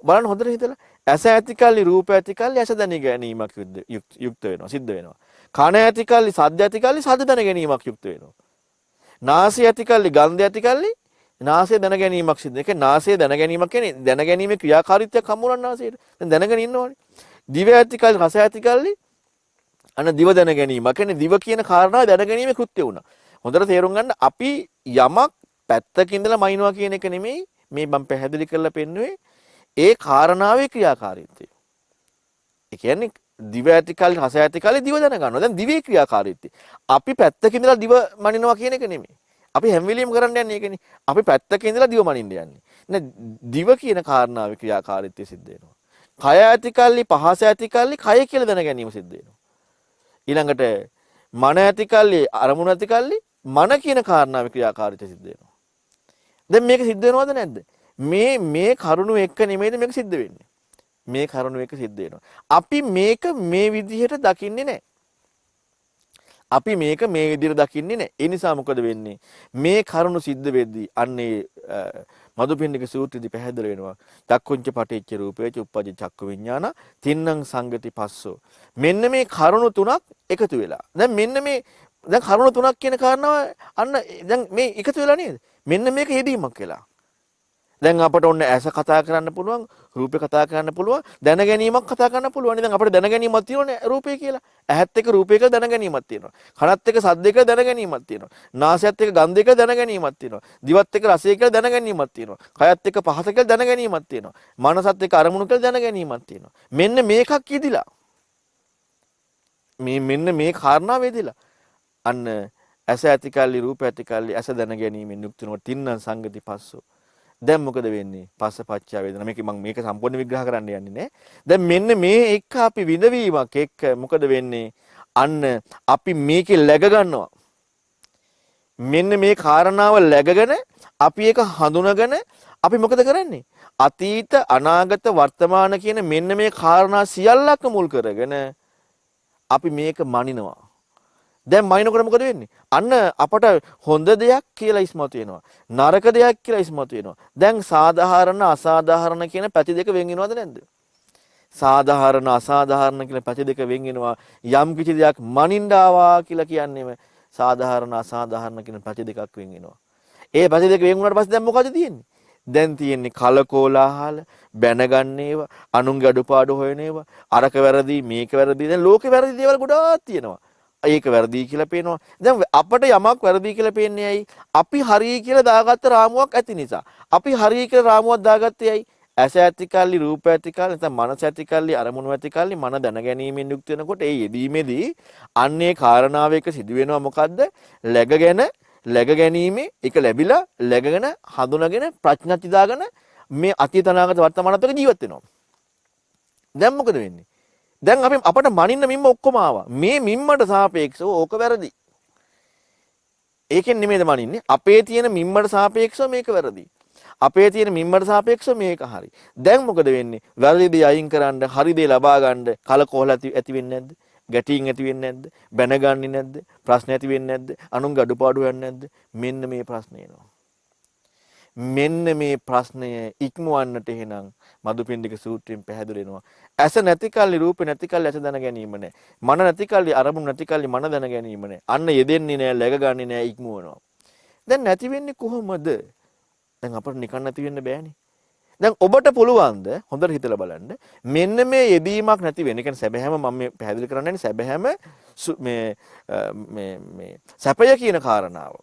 බලන්න හොඳට හිතලා. ඇස ඇති කල්ලි, රූප ඇති කල්ලි ඇස දැන ගැනීමක් යුක්ත වෙනවා. සිද්ධ වෙනවා. කන ඇති කල්ලි, ශබ්ද ඇති කල්ලි ශබ්ද දැන ගැනීමක් යුක්ත වෙනවා. නාසය ඇති කල්ලි, ගන්ධය ඇති කල්ලි නාසය දැන ගැනීමක් සිද්ධ. ඒක නාසය දැන ගැනීමක් කියන්නේ දැන ගැනීමේ ක්‍රියාකාරීත්වයක් හම්බුනන නාසයට. දැන් දැනගෙන ඉන්නවනේ. දිව ඇතිකල් රස ඇතිකල්ලි අන්න දිව දැන ගැනීම. කියන්නේ දිව කියන කාරණාව දැන ගැනීමේ කෘත්‍ය වුණා. හොඳට තේරුම් ගන්න අපි යමක් පැත්තක ඉඳලා මයින්නවා කියන එක නෙමෙයි මේ මම පැහැදිලි කරලා පෙන්නුවේ ඒ කාරණාවේ ක්‍රියාකාරීත්වය. ඒ කියන්නේ දිව ඇතිකල් රස ඇතිකල් දිව දැන ගන්නවා. දැන් දිවේ ක්‍රියාකාරීත්වය. අපි පැත්තක ඉඳලා දිව මනිනවා කියන එක නෙමෙයි. අපි හැම වෙලෙම කරන්න යන්නේ ඒකනේ. අපි පැත්තක ඉඳලා දිව මනින්න යන්නේ. නේ දිව කියන කාරණාවේ ක්‍රියාකාරීත්වය සිද්ධ වෙනවා. කය ඇතිකල්ලි පහස ඇතිකල්ලි කය කියලා දැන ගැනීම සිද්ධ වෙනවා. ඊළඟට මන ඇතිකල්ලි අරමුණ ඇතිකල්ලි මන කියන කාරණාවේ ක්‍රියාකාරීත්වය සිද්ධ වෙනවා. දැන් මේක සිද්ධ වෙනවද නැද්ද? මේ කරුණු එක්ක නෙමෙයිද මේක සිද්ධ වෙන්නේ. මේ කරුණු එක්ක සිද්ධ වෙනවා. අපි මේක මේ විදිහට දකින්නේ නැහැ. අපි මේක මේ විදිහට දකින්නේ නැහැ. ඒ නිසා මොකද වෙන්නේ? මේ කරුණු සිද්ධ වෙද්දී අන්නේ මදුපිණ්ඩික සූත්‍රයේදී පැහැදිලි වෙනවා. චක්කුංච පටිච්ච රූපේච උප්පජ්ජ චක්කු විඥාන තින්නම් සංගති පස්සෝ. මෙන්න මේ කරුණු තුනක් එකතු වෙලා. දැන් මෙන්න මේ දැන් කරුණු තුනක් කියන කාරණාව අන්න දැන් මේ එකතු වෙලා නේද? මෙන්න මේක යෙදීමක් වෙලා. දැන් අපට ඔන්න ඇස කතා කරන්න පුළුවන්, රූපේ කතා කරන්න පුළුවන්, දැන ගැනීමක් කතා කරන්න පුළුවන්. දැන් අපිට දැන ගැනීමක් තියෙනවනේ රූපේ කියලා. ඇහත් එක්ක රූපේ කියලා දැන ගැනීමක් තියෙනවා. කනත් එක්ක ශබ්දේ කියලා දැන ගැනීමක් තියෙනවා. නාසයත් එක්ක ගන්ධය කියලා දැන ගැනීමක් තියෙනවා. දිවත් එක්ක රසය කියලා දැන ගැනීමක් තියෙනවා. කයත් එක්ක පහස කියලා දැන ගැනීමක් තියෙනවා. මනසත් එක්ක අරමුණු කියලා දැන ගැනීමක් තියෙනවා. මෙන්න මේකක් යෙදිලා. මෙන්න මේ කාරණාව යෙදිලා. අන්න ඇස ඇතිකල්ලි රූප ඇතිකල්ලි ඇස දැන ගැනීමෙන් යුක්ත වෙනකොට තින්න සංගති පස්සෝ. දැන් මොකද වෙන්නේ? පස්ස පච්චය වේදනා. මේක සම්පූර්ණ විග්‍රහ කරන්න යන්නේ නැහැ. දැන් මෙන්න මේ එක්ක අපි විඳවීමක් එක්ක මොකද වෙන්නේ? අන්න අපි මේකේ läග ගන්නවා. මෙන්න මේ කාරණාව läගගෙන අපි ඒක හඳුනගෙන අපි මොකද කරන්නේ? අතීත අනාගත වර්තමාන කියන මෙන්න මේ කාරණා සියල්ලක්ම මුල් කරගෙන අපි මේක මනිනවා. දැන් මනිනකොට මොකද වෙන්නේ? අන්න අපට හොඳ දෙයක් කියලා ඉස්මතු වෙනවා. නරක දෙයක් කියලා ඉස්මතු වෙනවා. දැන් සාධාරණ අසාධාරණ කියන පැති දෙක වෙන් වෙනවද නැද්ද? සාධාරණ අසාධාරණ කියන පැති දෙක වෙන් වෙනවා. යම් කිසි දෙයක් මනින්න ආවා කියලා කියන්නේම සාධාරණ අසාධාරණ කියන පැති දෙකක් වෙන් වෙනවා. ඒ පැති දෙක වෙන් වුණාට පස්සේ දැන් මොකද තියෙන්නේ? දැන් තියෙන්නේ කලකෝලාහල, බැනගන්න ඒවා, අනුන්ගේ අඩුපාඩු හොයන ඒවා, අරක වැරදි, මේක වැරදි. දැන් ලෝකේ වැරදි දේවල් ගොඩාක් තියෙනවා. ඒක වැරදි කියලා පේනවා. දැන් අපිට යමක් වැරදි කියලා පේන්නේ ඇයි? අපි හරි කියලා දාගත්ත රාමුවක් ඇති නිසා. අපි හරි කියලා රාමුවක් දාගත්තේ ඇයි? ඇස ඇතිකල්ලි, රූප ඇතිකල්ලි, නැත්නම් මනස ඇතිකල්ලි, අරමුණු ඇතිකල්ලි, මන දැන ගැනීමෙන් යුක්ත වෙනකොට ඒ යෙදීමේදී අන්නේ කාරණාව එක සිදු වෙනවා මොකද්ද? läග ගැනීමේ එක ලැබිලා läගගෙන හඳුනාගෙන ප්‍රඥාති දාගෙන මේ අතීත අනාගත වර්තමානත් එක්ක ජීවත් වෙනවා. දැන් මොකද වෙන්නේ? දැන් අපට මනින්න මිම්ම ඔක්කොම ආවා. මේ මිම්මට සාපේක්ෂව ඕක වැරදි. ඒකෙන් නෙමෙයිද මනින්නේ? අපේ තියෙන මිම්මට සාපේක්ෂව මේක වැරදි. අපේ තියෙන මිම්මට සාපේක්ෂව මේක හරි. දැන් මොකද වෙන්නේ? වැරදි දේ අයින් කරන්න, හරි දේ ලබා ගන්න කලකෝල ඇති වෙන්නේ නැද්ද? ගැටීම් ඇති වෙන්නේ නැද්ද? බැනගන්නේ නැද්ද? ප්‍රශ්න ඇති වෙන්නේ නැද්ද? අනුන්ගේ අඩුපාඩු වෙන්නේ නැද්ද? මෙන්න මේ ප්‍රශ්නේ එනවා. මෙන්න මේ ප්‍රශ්නය ඉක්මවන්නට එහෙනම් මදුපිණ්ඩික සූත්‍රයෙන් පැහැදිලි වෙනවා. ඇස නැති කල්ලි රූප නැති කල්ලි ඇස දැන ගැනීම නැහැ. මන නැති කල්ලි අරමුණු නැති කල්ලි මන දැන ගැනීම නැහැ. අන්න යෙදෙන්නේ නැහැ, läග ගන්නෙ නැහැ, ඉක්මවනවා. දැන් නැති වෙන්නේ කොහොමද? දැන් අපිට නිකන් නැති වෙන්න බෑනේ. දැන් ඔබට පුළුවන්ද හොඳට හිතලා බලන්න මෙන්න මේ යෙදීමක් නැති වෙන. ඒ කියන්නේ සැබෑම මම මේ පැහැදිලි කරන්නේ සැබෑම මේ සැපය කියන කාරණාව.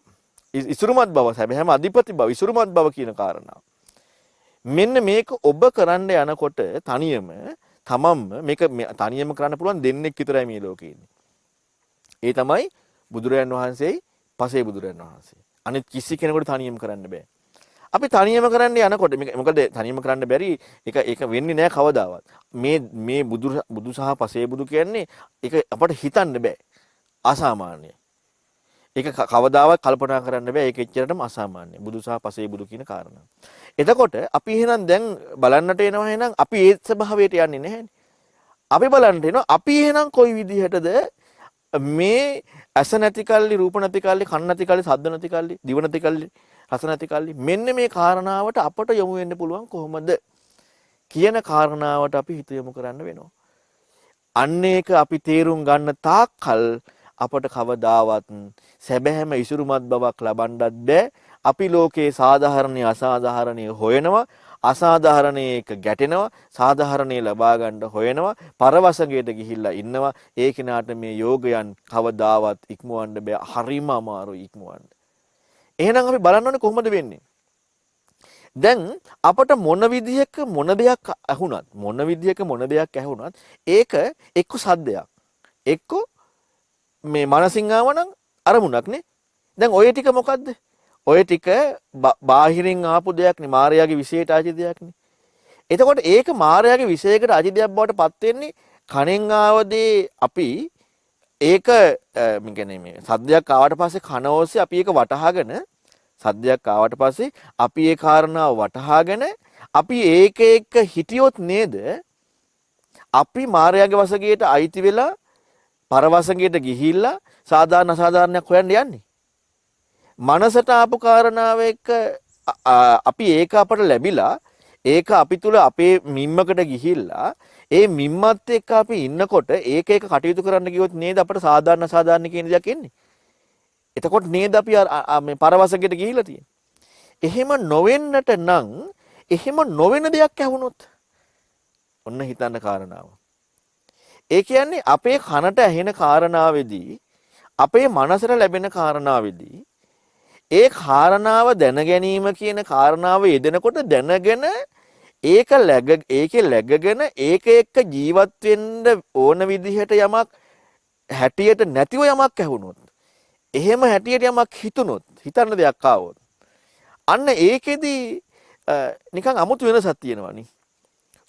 ඉසුරුමත් බව සැබෑම අධිපති බව ඉසුරුමත් බව කියන කාරණාව. මෙන්න මේක ඔබ කරන්න යනකොට තනියම තමන්ම මේක තනියම කරන්න පුළුවන් දෙන්නෙක් විතරයි මේ ලෝකේ ඉන්නේ. ඒ තමයි බුදුරයන් වහන්සේයි පසේ බුදුරයන් වහන්සේ. අනිත් කිසි කෙනෙකුට තනියම කරන්න බෑ. අපි තනියම කරන්න යනකොට මොකද තනියම කරන්න බැරි ඒක වෙන්නේ නැහැ කවදාවත්. මේ බුදු සහ පසේ බුදු කියන්නේ ඒක අපට හිතන්න බෑ. අසාමාන්‍යයි. ඒක කවදාවත් කල්පනා කරන්න බෑ. ඒක එච්චරටම අසාමාන්‍යයි. බුදු සහ පසේ බුදු කියන කාරණා. එතකොට අපි එහෙනම් දැන් බලන්නට එනවා එහෙනම් අපි ඒ ස්වභාවයට යන්නේ නැහැනේ. අපි බලන්නට එනවා අපි එහෙනම් කොයි විදිහටද මේ ඇස නැති කල්ලි රූප නැති කල්ලි කන් නැති කල්ලි ශබ්ද නැති කල්ලි දිව නැති කල්ලි රස නැති කල්ලි මෙන්න මේ කාරණාවට අපට යොමු වෙන්න පුළුවන් කොහොමද කියන කාරණාවට අපි හිත යොමු කරන්න වෙනවා. අන්න ඒක අපි තේරුම් ගන්න තාක්කල් අපට කවදාවත් සැබෑම ඉසුරුමත් බවක් ලබන්නත් බෑ. අපි ලෝකේ සාධාරණීය අසාධාරණීය හොයනවා. අසාධාරණයක ගැටෙනවා. සාධාරණීය ලබා ගන්න හොයනවා. පරවසඟයට ගිහිල්ලා ඉන්නවා. ඒ කෙනාට මේ යෝගයන් කවදාවත් ඉක්මවන්න බෑ. හරිම අමාරුයි ඉක්මවන්න. එහෙනම් අපි බලන්න ඕනේ කොහොමද වෙන්නේ? දැන් අපට මොන විදිහක මොන දෙයක් ඇහුණත් ඒක එක්ක සද්දයක් එක්ක මේ මනසින් ආවනම් අරමුණක් නේ. දැන් ඔය ටික මොකද්ද? ඔය ටික බාහිරින් ආපු දෙයක් නේ. මායාවේ විශේෂයට අයිති දෙයක් නේ. එතකොට ඒක මායාවේ විශේෂයකට අයිති දෙයක් බවට පත් වෙන්නේ කණෙන් ආවදී අපි ඒක මේ සද්දයක් ආවට පස්සේ කන ඔස්සේ අපි ඒක වටහාගෙන සද්දයක් ආවට පස්සේ අපි ඒ කාරණාව වටහාගෙන අපි ඒක එක්ක හිටියොත් නේද අපි මායාවේ වසඟයට අයිති වෙලා පරවසඟයට ගිහිල්ලා සාධාරණ අසාධාරණයක් හොයන්න යන්නේ. මනසට ආපු කාරණාව එක්ක අපි ඒක අපට ලැබිලා ඒක අපි තුල අපේ මිම්මකට ගිහිල්ලා ඒ මිම්මත් එක්ක අපි ඉන්නකොට ඒක එක කටයුතු කරන්න ගියොත් නේද අපට සාධාරණ අසාධාරණ කියන දෙයක් එන්නේ. එතකොට නේද අපි මේ පරවසඟයට ගිහිල්ලා තියෙන්නේ. එහෙම නොවෙන්නට නම් එහෙම නොවන දෙයක් ඇහුනොත් ඔන්න හිතන්න කාරණාව. ඒ කියන්නේ අපේ කනට ඇහෙන කාරණාවේදී අපේ මනසට ලැබෙන කාරණාවේදී ඒ කාරණාව දැන ගැනීම කියන කාරණාව යෙදෙනකොට දැනගෙන ඒකේ läගගෙන ඒක එක්ක ජීවත් වෙන්න ඕන විදිහට යමක් හැටියට නැතිව යමක් ඇහුනොත් එහෙම හැටියට යමක් හිතුනොත් හිතන්න දෙයක් ආවොත් අන්න ඒකෙදි නිකන් අමුතු වෙනසක් තියෙනවානේ.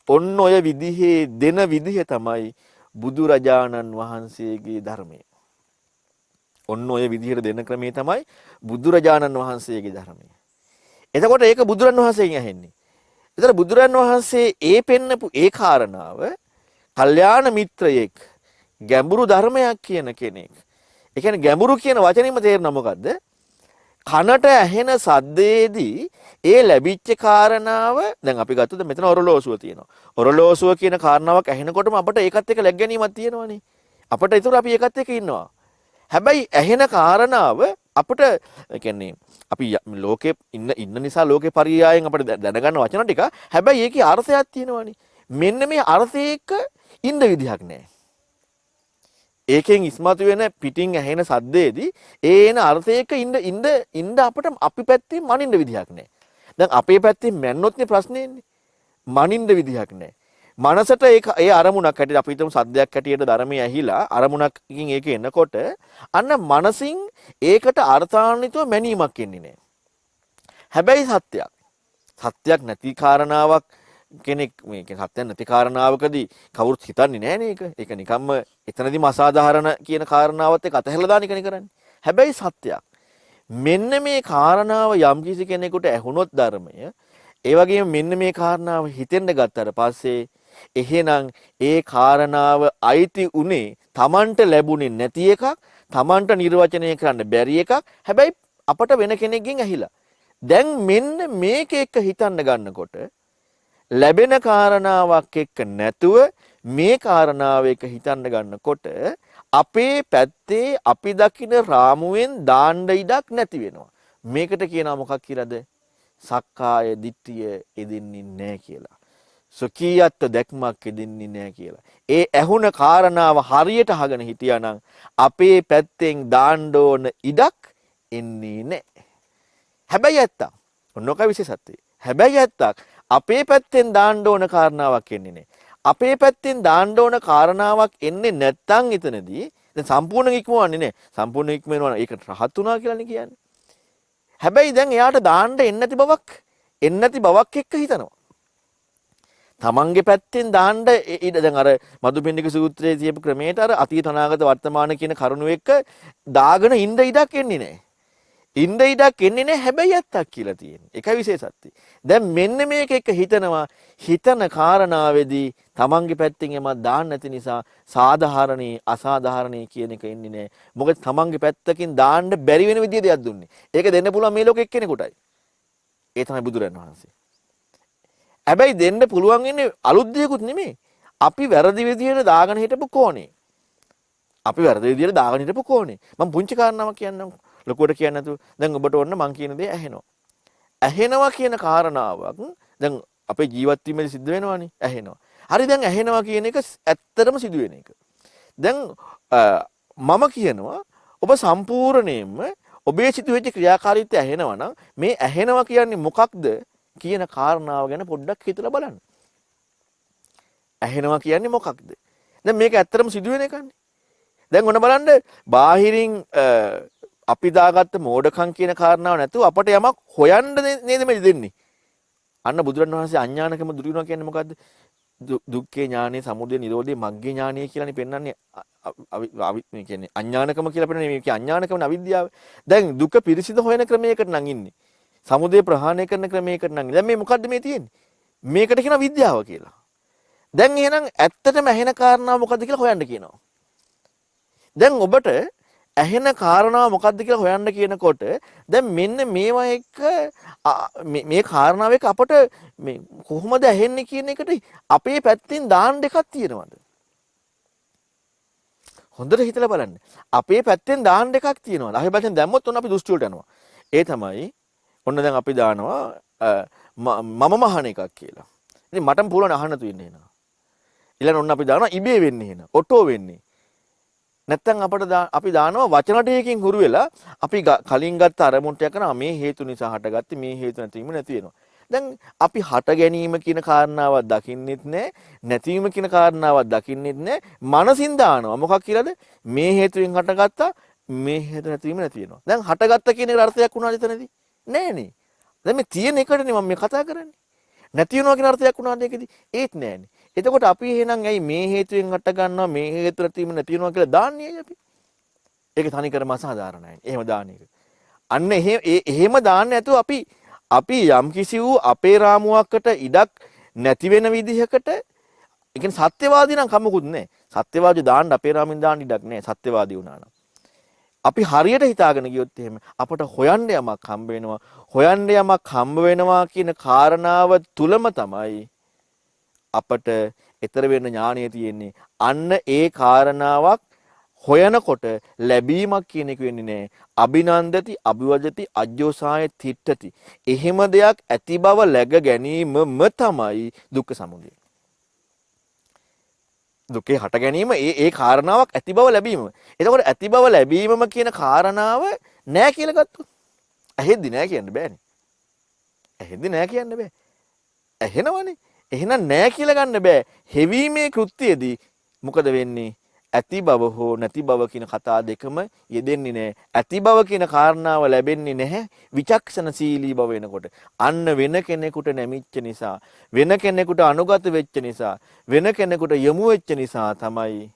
ඔන්න ඔය විදිහේ දෙන විදිහ තමයි බුදුරජාණන් වහන්සේගේ ධර්මය. ඔන්න ඔය විදිහට දෙන ක්‍රමේ තමයි බුදුරජාණන් වහන්සේගේ ධර්මය. එතකොට ඒක බුදුරන් වහන්සේගෙන් ඇහෙන්නේ. ඒතර බුදුරන් වහන්සේ ඒ පෙන්නපු ඒ කාරණාව කල්යාණ මිත්‍රයෙක් ගැඹුරු ධර්මයක් කියන කෙනෙක්. ඒ කියන්නේ ගැඹුරු කියන වචනේම තේරෙන මොකද්ද? කනට ඇහෙන සද්දේදී ඒ ලැබිච්ච කාරණාව දැන් අපි ගත්තොත් මෙතන ඔරලෝසුව තියෙනවා. ඔරලෝසුව කියන කාරණාවක් ඇහෙනකොටම අපිට ඒකත් එක්ක läග ගැනීමක් තියෙනවනේ. අපිට ඒතර අපි ඒකත් එක්ක ඉන්නවා. හැබැයි ඇහෙන කාරණාව අපිට කියන්නේ අපි ලෝකේ ඉන්න නිසා ලෝකේ පරියායෙන් අපිට දැනගන්න වචන ටික හැබැයි ඒකේ අර්ථයක් තියෙනවනේ. මෙන්න මේ අර්ථය එක්ක ඉන්න විදිහක් නැහැ. ඒකෙන් ඉස්මතු වෙන පිටින් ඇහෙන සද්දේදී ඒ එන අර්ථයක ඉන්න අපිට අපි පැත්තෙන් මනින්න විදිහක් නැහැ. දැන් අපේ පැත්තෙන් මැන්නොත්නේ ප්‍රශ්නේ ඉන්නේ. මනින්න විදිහක් නැහැ. මනසට ඒ අරමුණක් හැටියට අපි හිතමු සද්දයක් හැටියට ධර්මයේ ඇහිලා අරමුණකින් ඒක එනකොට අන්න මනසින් ඒකට අර්ථාන්විතව මැනීමක් එන්නේ නැහැ. හැබැයි සත්‍යයක් නැති කාරණාවක් කෙනෙක් මේක සත්‍යයක් නැති කාරණාවකදී කවුරුත් හිතන්නේ නැහැ නේ ඒක. ඒක නිකම්ම එතනදිම අසාධාරණ කියන කාරණාවත් එක්ක අතහැරලා දාන එකනේ කරන්නේ. හැබැයි සත්‍යයක්. මෙන්න මේ කාරණාව යම්කිසි කෙනෙකුට ඇහුනොත් ධර්මය ඒ වගේම මෙන්න මේ කාරණාව හිතෙන්න ගත්තට පස්සේ එහෙනම් ඒ කාරණාව අයිති උනේ Tamanට ලැබුණේ නැති එකක්, Tamanට නිර්වචනය කරන්න බැරි එකක්. හැබැයි අපට වෙන කෙනෙක්ගෙන් ඇහිලා. දැන් මෙන්න මේක එක්ක හිතන්න ගන්නකොට ලැබෙන කාරණාවක් එක්ක නැතුව මේ කාරණාව එක්ක හිතන්න ගන්නකොට අපේ පැත්තේ අපි දකින රාමුවෙන් දාන්න ඉඩක් නැති වෙනවා. මේකට කියනවා මොකක් කියලාද? සක්කාය දිට්ඨිය එදින්නේ නැහැ කියලා. සොකීයත් දැක්මක් එදින්නේ නැහැ කියලා. ඒ ඇහුණ කාරණාව හරියට අහගෙන හිටියානම් අපේ පැත්තෙන් දාන්න ඕන ඉඩක් එන්නේ නැහැ. හැබැයි ඇත්තක්. ඔන්නෝක විශේෂත්වය. හැබැයි ඇත්තක් අපේ පැත්තෙන් දාන්න ඕන කාරණාවක් එන්නේ නැහැ. අපේ පැත්තෙන් දාන්න ඕන කාරණාවක් එන්නේ නැත්තම් එතනදී දැන් සම්පූර්ණ ඉක්මවන්නේ නැහැ. සම්පූර්ණ ඉක්මවනවා ඒක රහත් වුණා කියලානේ කියන්නේ. හැබැයි දැන් එයාට දාන්න එන්නේ නැති බවක් එක්ක හිතනවා. තමන්ගේ පැත්තෙන් දාන්න දැන් අර මදුපිණ්ඩික සූත්‍රයේ තියපු ක්‍රමයට අර අතීත අනාගත වර්තමාන කියන කරුණු එක්ක දාගෙන ඉන්න ඉඩක් එන්නේ නැහැ. ඉන්න ඉඩක් එන්නේ නැහැ හැබැයි ඇත්තක් කියලා තියෙනවා. ඒකයි විශේෂත්වය. දැන් මෙන්න මේක එක්ක හිතන කාරණාවේදී තමන්ගේ පැත්තෙන් එම දාන්න නැති නිසා සාධාරණේ අසාධාරණේ කියන එක එන්නේ නැහැ. මොකද තමන්ගේ පැත්තකින් දාන්න බැරි වෙන විදිය දෙයක් දුන්නේ. ඒක දෙන්න පුළුවන් මේ ලෝකෙ එක්කෙනෙකුටයි. ඒ තමයි බුදුරන් වහන්සේ. හැබැයි දෙන්න පුළුවන් ඉන්නේ අලුත් දෙයක්ුත් නෙමෙයි. අපි වැරදි විදියට දාගෙන හිටපු කෝණේ. අපි වැරදි විදියට දාගෙන ඉඳපු කෝණේ. මම පුංචි කාරණාවක් කියන්නම්. ලොකුවට කියන්නේ නැතුව දැන් ඔබට ඕන්න මං කියන දේ ඇහෙනවා. ඇහෙනවා කියන කාරණාවක් දැන් අපේ ජීවත් වීමේදී සිද්ධ වෙනවනේ ඇහෙනවා. හරි දැන් ඇහෙනවා කියන එක ඇත්තටම සිදු වෙන එක. දැන් මම කියනවා ඔබ සම්පූර්ණයෙන්ම ඔබේ සිදුවෙච්ච ක්‍රියාකාරීත්වය ඇහෙනවා නම් මේ ඇහෙනවා කියන්නේ මොකක්ද කියන කාරණාව ගැන පොඩ්ඩක් හිතලා බලන්න. ඇහෙනවා කියන්නේ මොකක්ද? දැන් මේක ඇත්තටම සිදුවෙන එකනේ. දැන් ඔන්න බලන්න බාහිරින් අපි දාගත්ත මෝඩකම් කියන කාරණාව නැතුව අපට යමක් හොයන්න නේද මේ දෙන්නේ. අන්න බුදුරණවහන්සේ අඥානකම දුරු වෙනවා කියන්නේ මොකද්ද? දුක්ඛේ ඥානෙ, සමුදය නිරෝධේ, මග්ගේ ඥානෙ කියලානේ පෙන්වන්නේ. මේ කියන්නේ අඥානකම කියලා පෙන්වන්නේ මේක අඥානකම අවිද්‍යාව. දැන් දුක පිරිසිදු හොයන ක්‍රමයකට නම් ඉන්නේ. සමුදය ප්‍රහාණය කරන ක්‍රමයකට නම්. දැන් මේ මොකද්ද මේ තියෙන්නේ? මේකට කියනවා විද්‍යාව කියලා. දැන් එහෙනම් ඇත්තටම ඇහෙන කාරණාව මොකද්ද කියලා හොයන්න කියනවා. දැන් ඔබට ඇහෙන කාරණාව මොකද්ද කියලා හොයන්න කියනකොට දැන් මෙන්න මේවා එක්ක මේ කාරණාව එක්ක අපට මේ කොහොමද ඇහෙන්නේ කියන එකට අපේ පැත්තෙන් දාන්න එකක් තියෙනවද? හොඳට හිතලා බලන්න. අපේ පැත්තෙන් දාන්න එකක් තියෙනවද? අපේ පැත්තෙන් දැම්මොත් ඔන්න අපි දෘෂ්ටි වලට යනවා. ඒ තමයි ඔන්න දැන් අපි දානවා මම මහන එකක් කියලා. ඉතින් මටම පුළුවන් අහන්න තු ඉන්නේ නේද? ඊළඟ ඔන්න අපි දානවා ඉබේ වෙන්නේ නේද? ඔටෝ වෙන්නේ. නැත්තම් අපි දානවා වචන ටිකකින් හුරු වෙලා අපි කලින් ගත්ත අරමුණට යකනවා මේ හේතු නිසා හටගත්තේ මේ හේතු නැතිවීම නැති වෙනවා. දැන් අපි හට ගැනීම කියන කාරණාවක් දකින්නෙත් නැහැ නැතිවීම කියන කාරණාවක් දකින්නෙත් නැහැ මනසින් දානවා මොකක් කියලාද මේ හේතුවෙන් හටගත්තා මේ හේතු නැතිවීම නැති වෙනවා. දැන් හටගත්ත කියන එකට අර්ථයක් වුණාද එතනදී? නෑනේ. දැන් මේ තියෙන එකටනේ මම මේ කතා කරන්නේ. නැති වෙනවා කියන අර්ථයක් වුණාද ඒකෙදි? ඒත් නෑනේ. එතකොට අපි එහෙනම් ඇයි මේ හේතුවෙන් හට ගන්නවා මේ හේතු නැතිවීම නැති වෙනවා කියලා දාන්නේ අපි? ඒක තනිකරම අසාධාරණයි. එහෙම දාන එක. අන්න එහෙම දාන්නේ නැතුව අපි යම් කිසි වූ අපේ රාමුවකට ඉඩක් නැති වෙන විදිහකට ඒ කියන්නේ සත්‍යවාදී නම් කමකුත් නැහැ. සත්‍යවාදී දාන්න අපේ රාමින් දාන්න ඉඩක් නැහැ. සත්‍යවාදී වුණා නම්. අපි හරියට හිතාගෙන ගියොත් එහෙම අපට හොයන්න යමක් හම්බ වෙනවා. හොයන්න යමක් හම්බ වෙනවා කියන කාරණාව තුලම තමයි අපට ඊතර වෙන ඥාණය තියෙන්නේ. අන්න ඒ කාරණාවක් හොයනකොට ලැබීමක් කියන එක වෙන්නේ නැහැ. අභිනන්දති, අභිවදති, අජ්ජෝසාය තිට්ඨති. එහෙම දෙයක් ඇති බව läග ගැනීමම තමයි දුක්ඛ සමුදය. දුකේ හට ගැනීම ඒ කාරණාවක් ඇති බව ලැබීම. එතකොට ඇති බව ලැබීමම කියන කාරණාව නැහැ කියලා ගත්තොත් ඇහෙද්දි නැහැ කියන්න බෑනේ. ඇහෙද්දි නැහැ කියන්න බෑ. ඇහෙනවනේ. එහෙනම් නැහැ කියලා ගන්න බෑ. හෙවීමේ කෘත්‍යයේදී මොකද වෙන්නේ? ඇති බව හෝ නැති බව කියන කතා දෙකම යෙදෙන්නේ නැහැ. ඇති බව කියන කාරණාව ලැබෙන්නේ නැහැ විචක්ෂණශීලී බව වෙනකොට. අන්න වෙන කෙනෙකුට නැමිච්ච නිසා, වෙන කෙනෙකුට අනුගත වෙච්ච නිසා, වෙන කෙනෙකුට යොමු වෙච්ච නිසා තමයි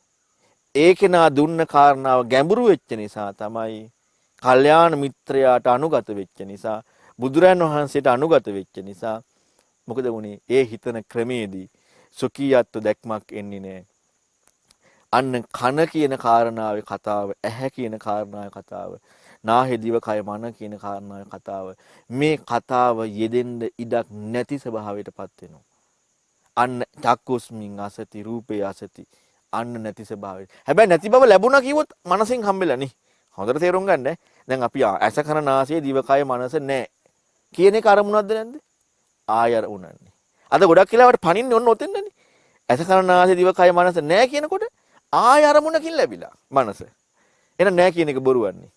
ඒ කෙනා දුන්න කාරණාව ගැඹුරු වෙච්ච නිසා තමයි කල්යාණ මිත්‍රයාට අනුගත වෙච්ච නිසා, බුදුරන් වහන්සේට අනුගත වෙච්ච නිසා මොකද වුනේ? ඒ හිතන ක්‍රමේදී සුඛීයත්ව දැක්මක් එන්නේ නැහැ. අන්න කන කියන කාරණාවේ කතාව, ඇහැ කියන කාරණාවේ කතාව, නාහෙ දිව කය මන කියන කාරණාවේ කතාව, මේ කතාව යෙදෙන්න ඉඩක් නැති ස්වභාවයටපත් වෙනවා. අන්න චක්කුස්මින් අසති රූපේ අසති අන්න නැති ස්වභාවය. හැබැයි නැති බව ලැබුණා කිව්වොත් මනසෙන් හම්බෙලා නේ. හොඳට තේරුම් ගන්න. දැන් අපි ඇස කන නාසය දිව කය මනස නැහැ කියන එක අරමුණක්ද නැද්ද? ආය අරමුණන්නේ. අද ගොඩක් කියලාවට පණින්නේ ඔන්න ඔතෙන්දනේ. ඇස කන නාසය දිව කය මනස නැහැ කියනකොට ආය අරමුණකින් ලැබිලා මනස. එහෙනම් නැහැ කියන එක බොරුවන්නේ.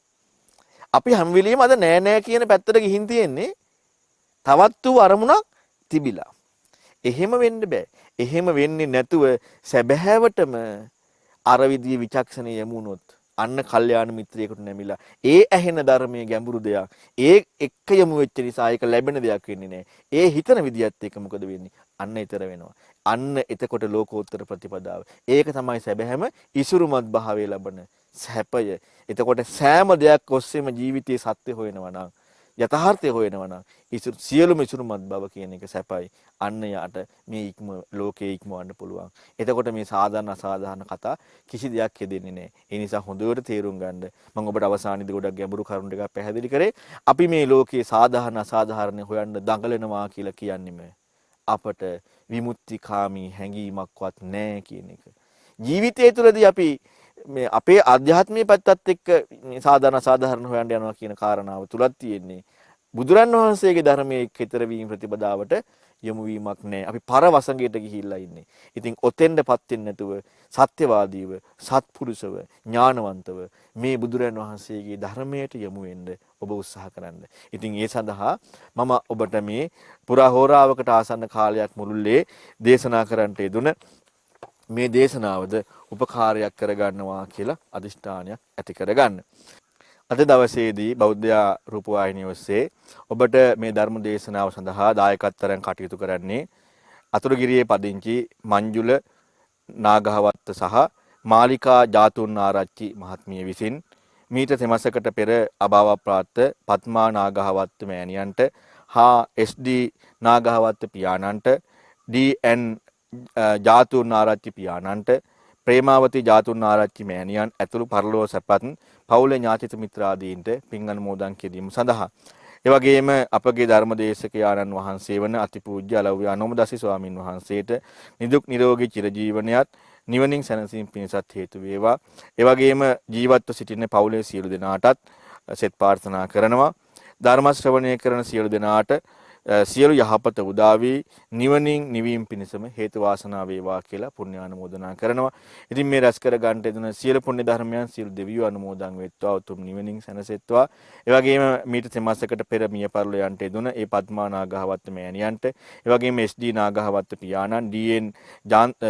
අපි හැම වෙලෙම අද නෑ කියන පැත්තට ගිහින් තියෙන්නේ තවත් වූ අරමුණක් තිබිලා. එහෙම වෙන්න බෑ. එහෙම වෙන්නේ නැතුව සැබෑවටම අර විදිහේ විචක්ෂණීය යමුනොත් අන්න කල්යාණ මිත්‍රයෙකුට නැමිලා ඒ ඇහෙන ධර්මයේ ගැඹුරු දෙයක් ඒ එක්ක යමු වෙච්ච නිසා ඒක ලැබෙන දෙයක් වෙන්නේ නැහැ. ඒ හිතන විදියත් එක්ක මොකද වෙන්නේ? අන්න ඊතර වෙනවා. අන්න එතකොට ලෝකෝත්තර ප්‍රතිපදාව. ඒක තමයි සැබෑම ඉසුරුමත් භාවයේ ලබන සැපය. එතකොට සෑම දෙයක් ඔස්සේම ජීවිතයේ සත්‍ය හොයනවා නම් යථාර්ථය හොයනවා නම් සියලුම ඉසුරුමත් බව කියන එක සැපයි. අන්න යාට මේ ඉක්ම ලෝකේ ඉක්මවන්න පුළුවන්. එතකොට මේ සාධාරණ අසාධාරණ කතා කිසි දෙයක් හෙදෙන්නේ නැහැ. ඒ නිසා හොඳට තේරුම් ගන්න මම ඔබට අවසානයේදී ගොඩක් ගැඹුරු කරුණු ටිකක් පැහැදිලි කරේ. අපි මේ ලෝකේ සාධාරණ අසාධාරණ හොයන්න දඟලනවා කියලා කියන්නේම අපට විමුක්තිකාමී හැඟීමක්වත් නැහැ කියන එක. ජීවිතය තුළදී අපි මේ අපේ ආධ්‍යාත්මීය පැත්තත් එක්ක සාධාරණ හොයන්න යනවා කියන කාරණාව තුලක් තියෙන්නේ. බුදුරන් වහන්සේගේ ධර්මයේ එක්තර වීම ප්‍රතිපදාවට යොමු වීමක් නැහැ. අපි පරවසඟයට ගිහිල්ලා ඉන්නේ. ඉතින් ඔතෙන්ටපත් වෙන්නේ නැතුව සත්‍යවාදීව, සත්පුරුෂව, ඥානවන්තව මේ බුදුරන් වහන්සේගේ ධර්මයට යොමු වෙන්න ඔබ උත්සාහ කරන්න. ඉතින් ඒ සඳහා මම ඔබට මේ පුරා හෝරාවකට ආසන්න කාලයක් මුළුල්ලේ දේශනා කරන්නට යෙදුන මේ දේශනාවද උපකාරයක් කරගන්නවා කියලා අදිෂ්ඨානයක් ඇති කරගන්න. අද දවසේදී බෞද්ධ රූපවාහිනිය ඔස්සේ ඔබට මේ ධර්ම දේශනාව සඳහා දායකත්වයෙන් කටයුතු කරන්නේ අතුරුගිරියේ පදිංචි මංජුල නාගහවත්ත සහ මාලිකා ජාතුන් ආරච්චි මහත්මිය විසින් මීට තෙමසකට පෙර අභාව ප්‍රාප්ත පත්මා නාගහවත්ත මෑණියන්ට හා SD නාගහවත්ත පියාණන්ට DN ජාතුන් ආරච්චි පියාණන්ට ප්‍රේමාවති ජාතුන් ආරච්චි මෑණියන් ඇතුළු පරලෝක සැපත් පවුලේ ඥාතිත මිත්‍රාදීන්ට පින් අනුමෝදන් කිරීම සඳහා එවැගේම අපගේ ධර්මදේශක ආනන් වහන්සේ වන අතිපූජ්‍ය අලව්‍ය අනෝමදසි ස්වාමින් වහන්සේට නිදුක් නිරෝගී චිරජීවනයත් නිවනින් සැනසීම පිණිසත් හේතු වේවා. එවැගේම ජීවත්ව සිටින පවුලේ සියලු දෙනාටත් සෙත් ප්‍රාර්ථනා කරනවා. ධර්ම ශ්‍රවණය කරන සියලු දෙනාට සියලු යහපත උදා වී නිවනින් නිවීම පිණිසම හේතු වාසනා වේවා කියලා පුණ්‍යානුමෝදනා කරනවා. ඉතින් මේ රැස් කර ගන්නට යෙදුන සියලු පුණ්‍ය ධර්මයන් සියලු දෙවියෝ අනුමෝදන් වෙත්වා උතුම් නිවනින් සැනසෙත්වා. ඒ වගේම මීට තෙමසකට පෙර මිය පරලෝ යන්ට යෙදුන ඒ පద్මා නාගහවත්ත මෑණියන්ට, ඒ වගේම SD නාගහවත්ත පියාණන්, DN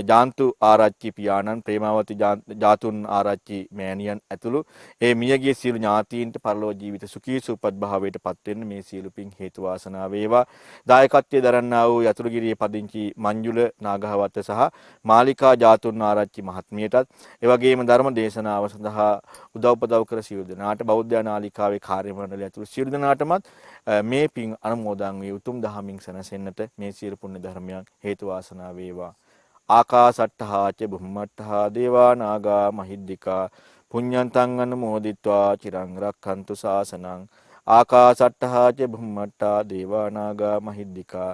ජාන්තු ආරච්චි පියාණන්, ප්‍රේමාවති ජාතුන් ආරච්චි මෑණියන් ඇතුළු ඒ මියගිය සියලු ඥාතීන්ට පරලෝ ජීවිත සුඛී සුවපත් භාවයට පත් වෙන්න මේ සියලු පින් හේතු වාසනා වේවා. දායකත්වයේ දරන්නා වූ යතුරුගිරියේ පදිංචි මංජුල නාගහවත්ත සහ මාලිකා ජාතුන් ආරච්චි මහත්මියටත් එවැගේම ධර්ම දේශනාව සඳහා උදව්පදව් කර සියලු දෙනාට බෞද්ධ නාලිකාවේ කාර්ය මණ්ඩලය ඇතුළු සියලු දෙනාටමත් මේ පින් අනුමෝදන් වී උතුම් දහමින් සැනසෙන්නට මේ සියලු පුණ්‍ය ධර්මයන් හේතු වාසනා වේවා. ආකාසට්ඨා ච බුම්මට්ඨා දේවා නාග මහිද්దికා පුඤ්ඤන්තං අනුමෝදිත්වා චිරං රක්ඛන්තු ශාසනං. ආකාසට්ඨා ච බුම්මට්ඨා දේවා නාග මහිද්దికා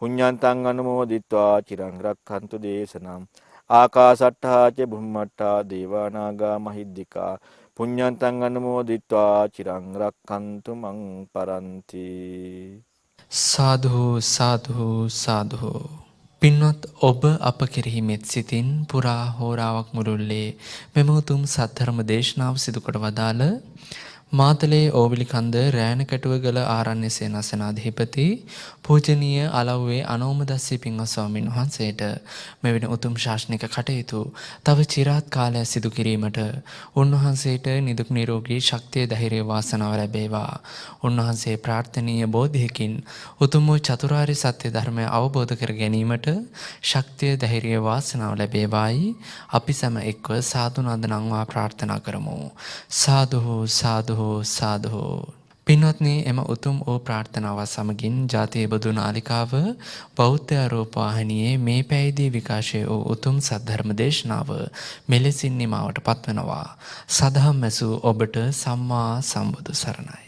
පුඤ්ඤන්තං අනුමෝදිත්වා චිරං රක්ඛන්තු දේශනං. ආකාසට්ඨා ච බුම්මට්ඨා දේවා නාග මහිද්దికා පුඤ්ඤන්තං අනුමෝදිත්වා චිරං රක්ඛන්තු මං පරන්ති. සාදු සාදු සාදු. පින්වත් ඔබ අප කෙරෙහි මෙත් සිතින් පුරා හෝරාවක් මුළුල්ලේ මෙම උතුම් සද්ධර්ම දේශනාව සිදු කොට වදාළ මාතලේ ඕවිලිකන්ද රෑනකටුවගල ආරණ්‍ය සේනාසනාධිපති පූජනීය අලව්වේ අනෝමදස්සී පින්වත් ස්වාමීන් වහන්සේට මෙවැනි උතුම් ශාසනික කටයුතු තව চিරාත් කාලයක් සිදු කිරීමට උන්වහන්සේට නිදුක් නිරෝගී ශක්තිය ධෛර්ය වාසනාව ලැබේවා. උන්වහන්සේ ප්‍රාර්ථනීය බෝධියකින් උතුම් වූ චතුරාර්ය සත්‍ය ධර්මය අවබෝධ කර ගැනීමට ශක්තිය ධෛර්ය වාසනාව ලැබේවායි අපි සැම එක්ව සාදු නන්දනම්වා ප්‍රාර්ථනා කරමු. සාදු සාදු සාදු. පින්වත්නි, එම උතුම් වූ ප්‍රාර්ථනාව සමගින් ජාතිය බදු නාලිකාව බෞද්ධ රූපවාහිනියේ මේ පැයදී විකාශය වූ උතුම් සද්ධර්ම දේශනාව මෙලෙසින් නිමාවට පත්වනවා. සදහම් ඇසූ ඔබට සම්මා සම්බුදු සරණයි.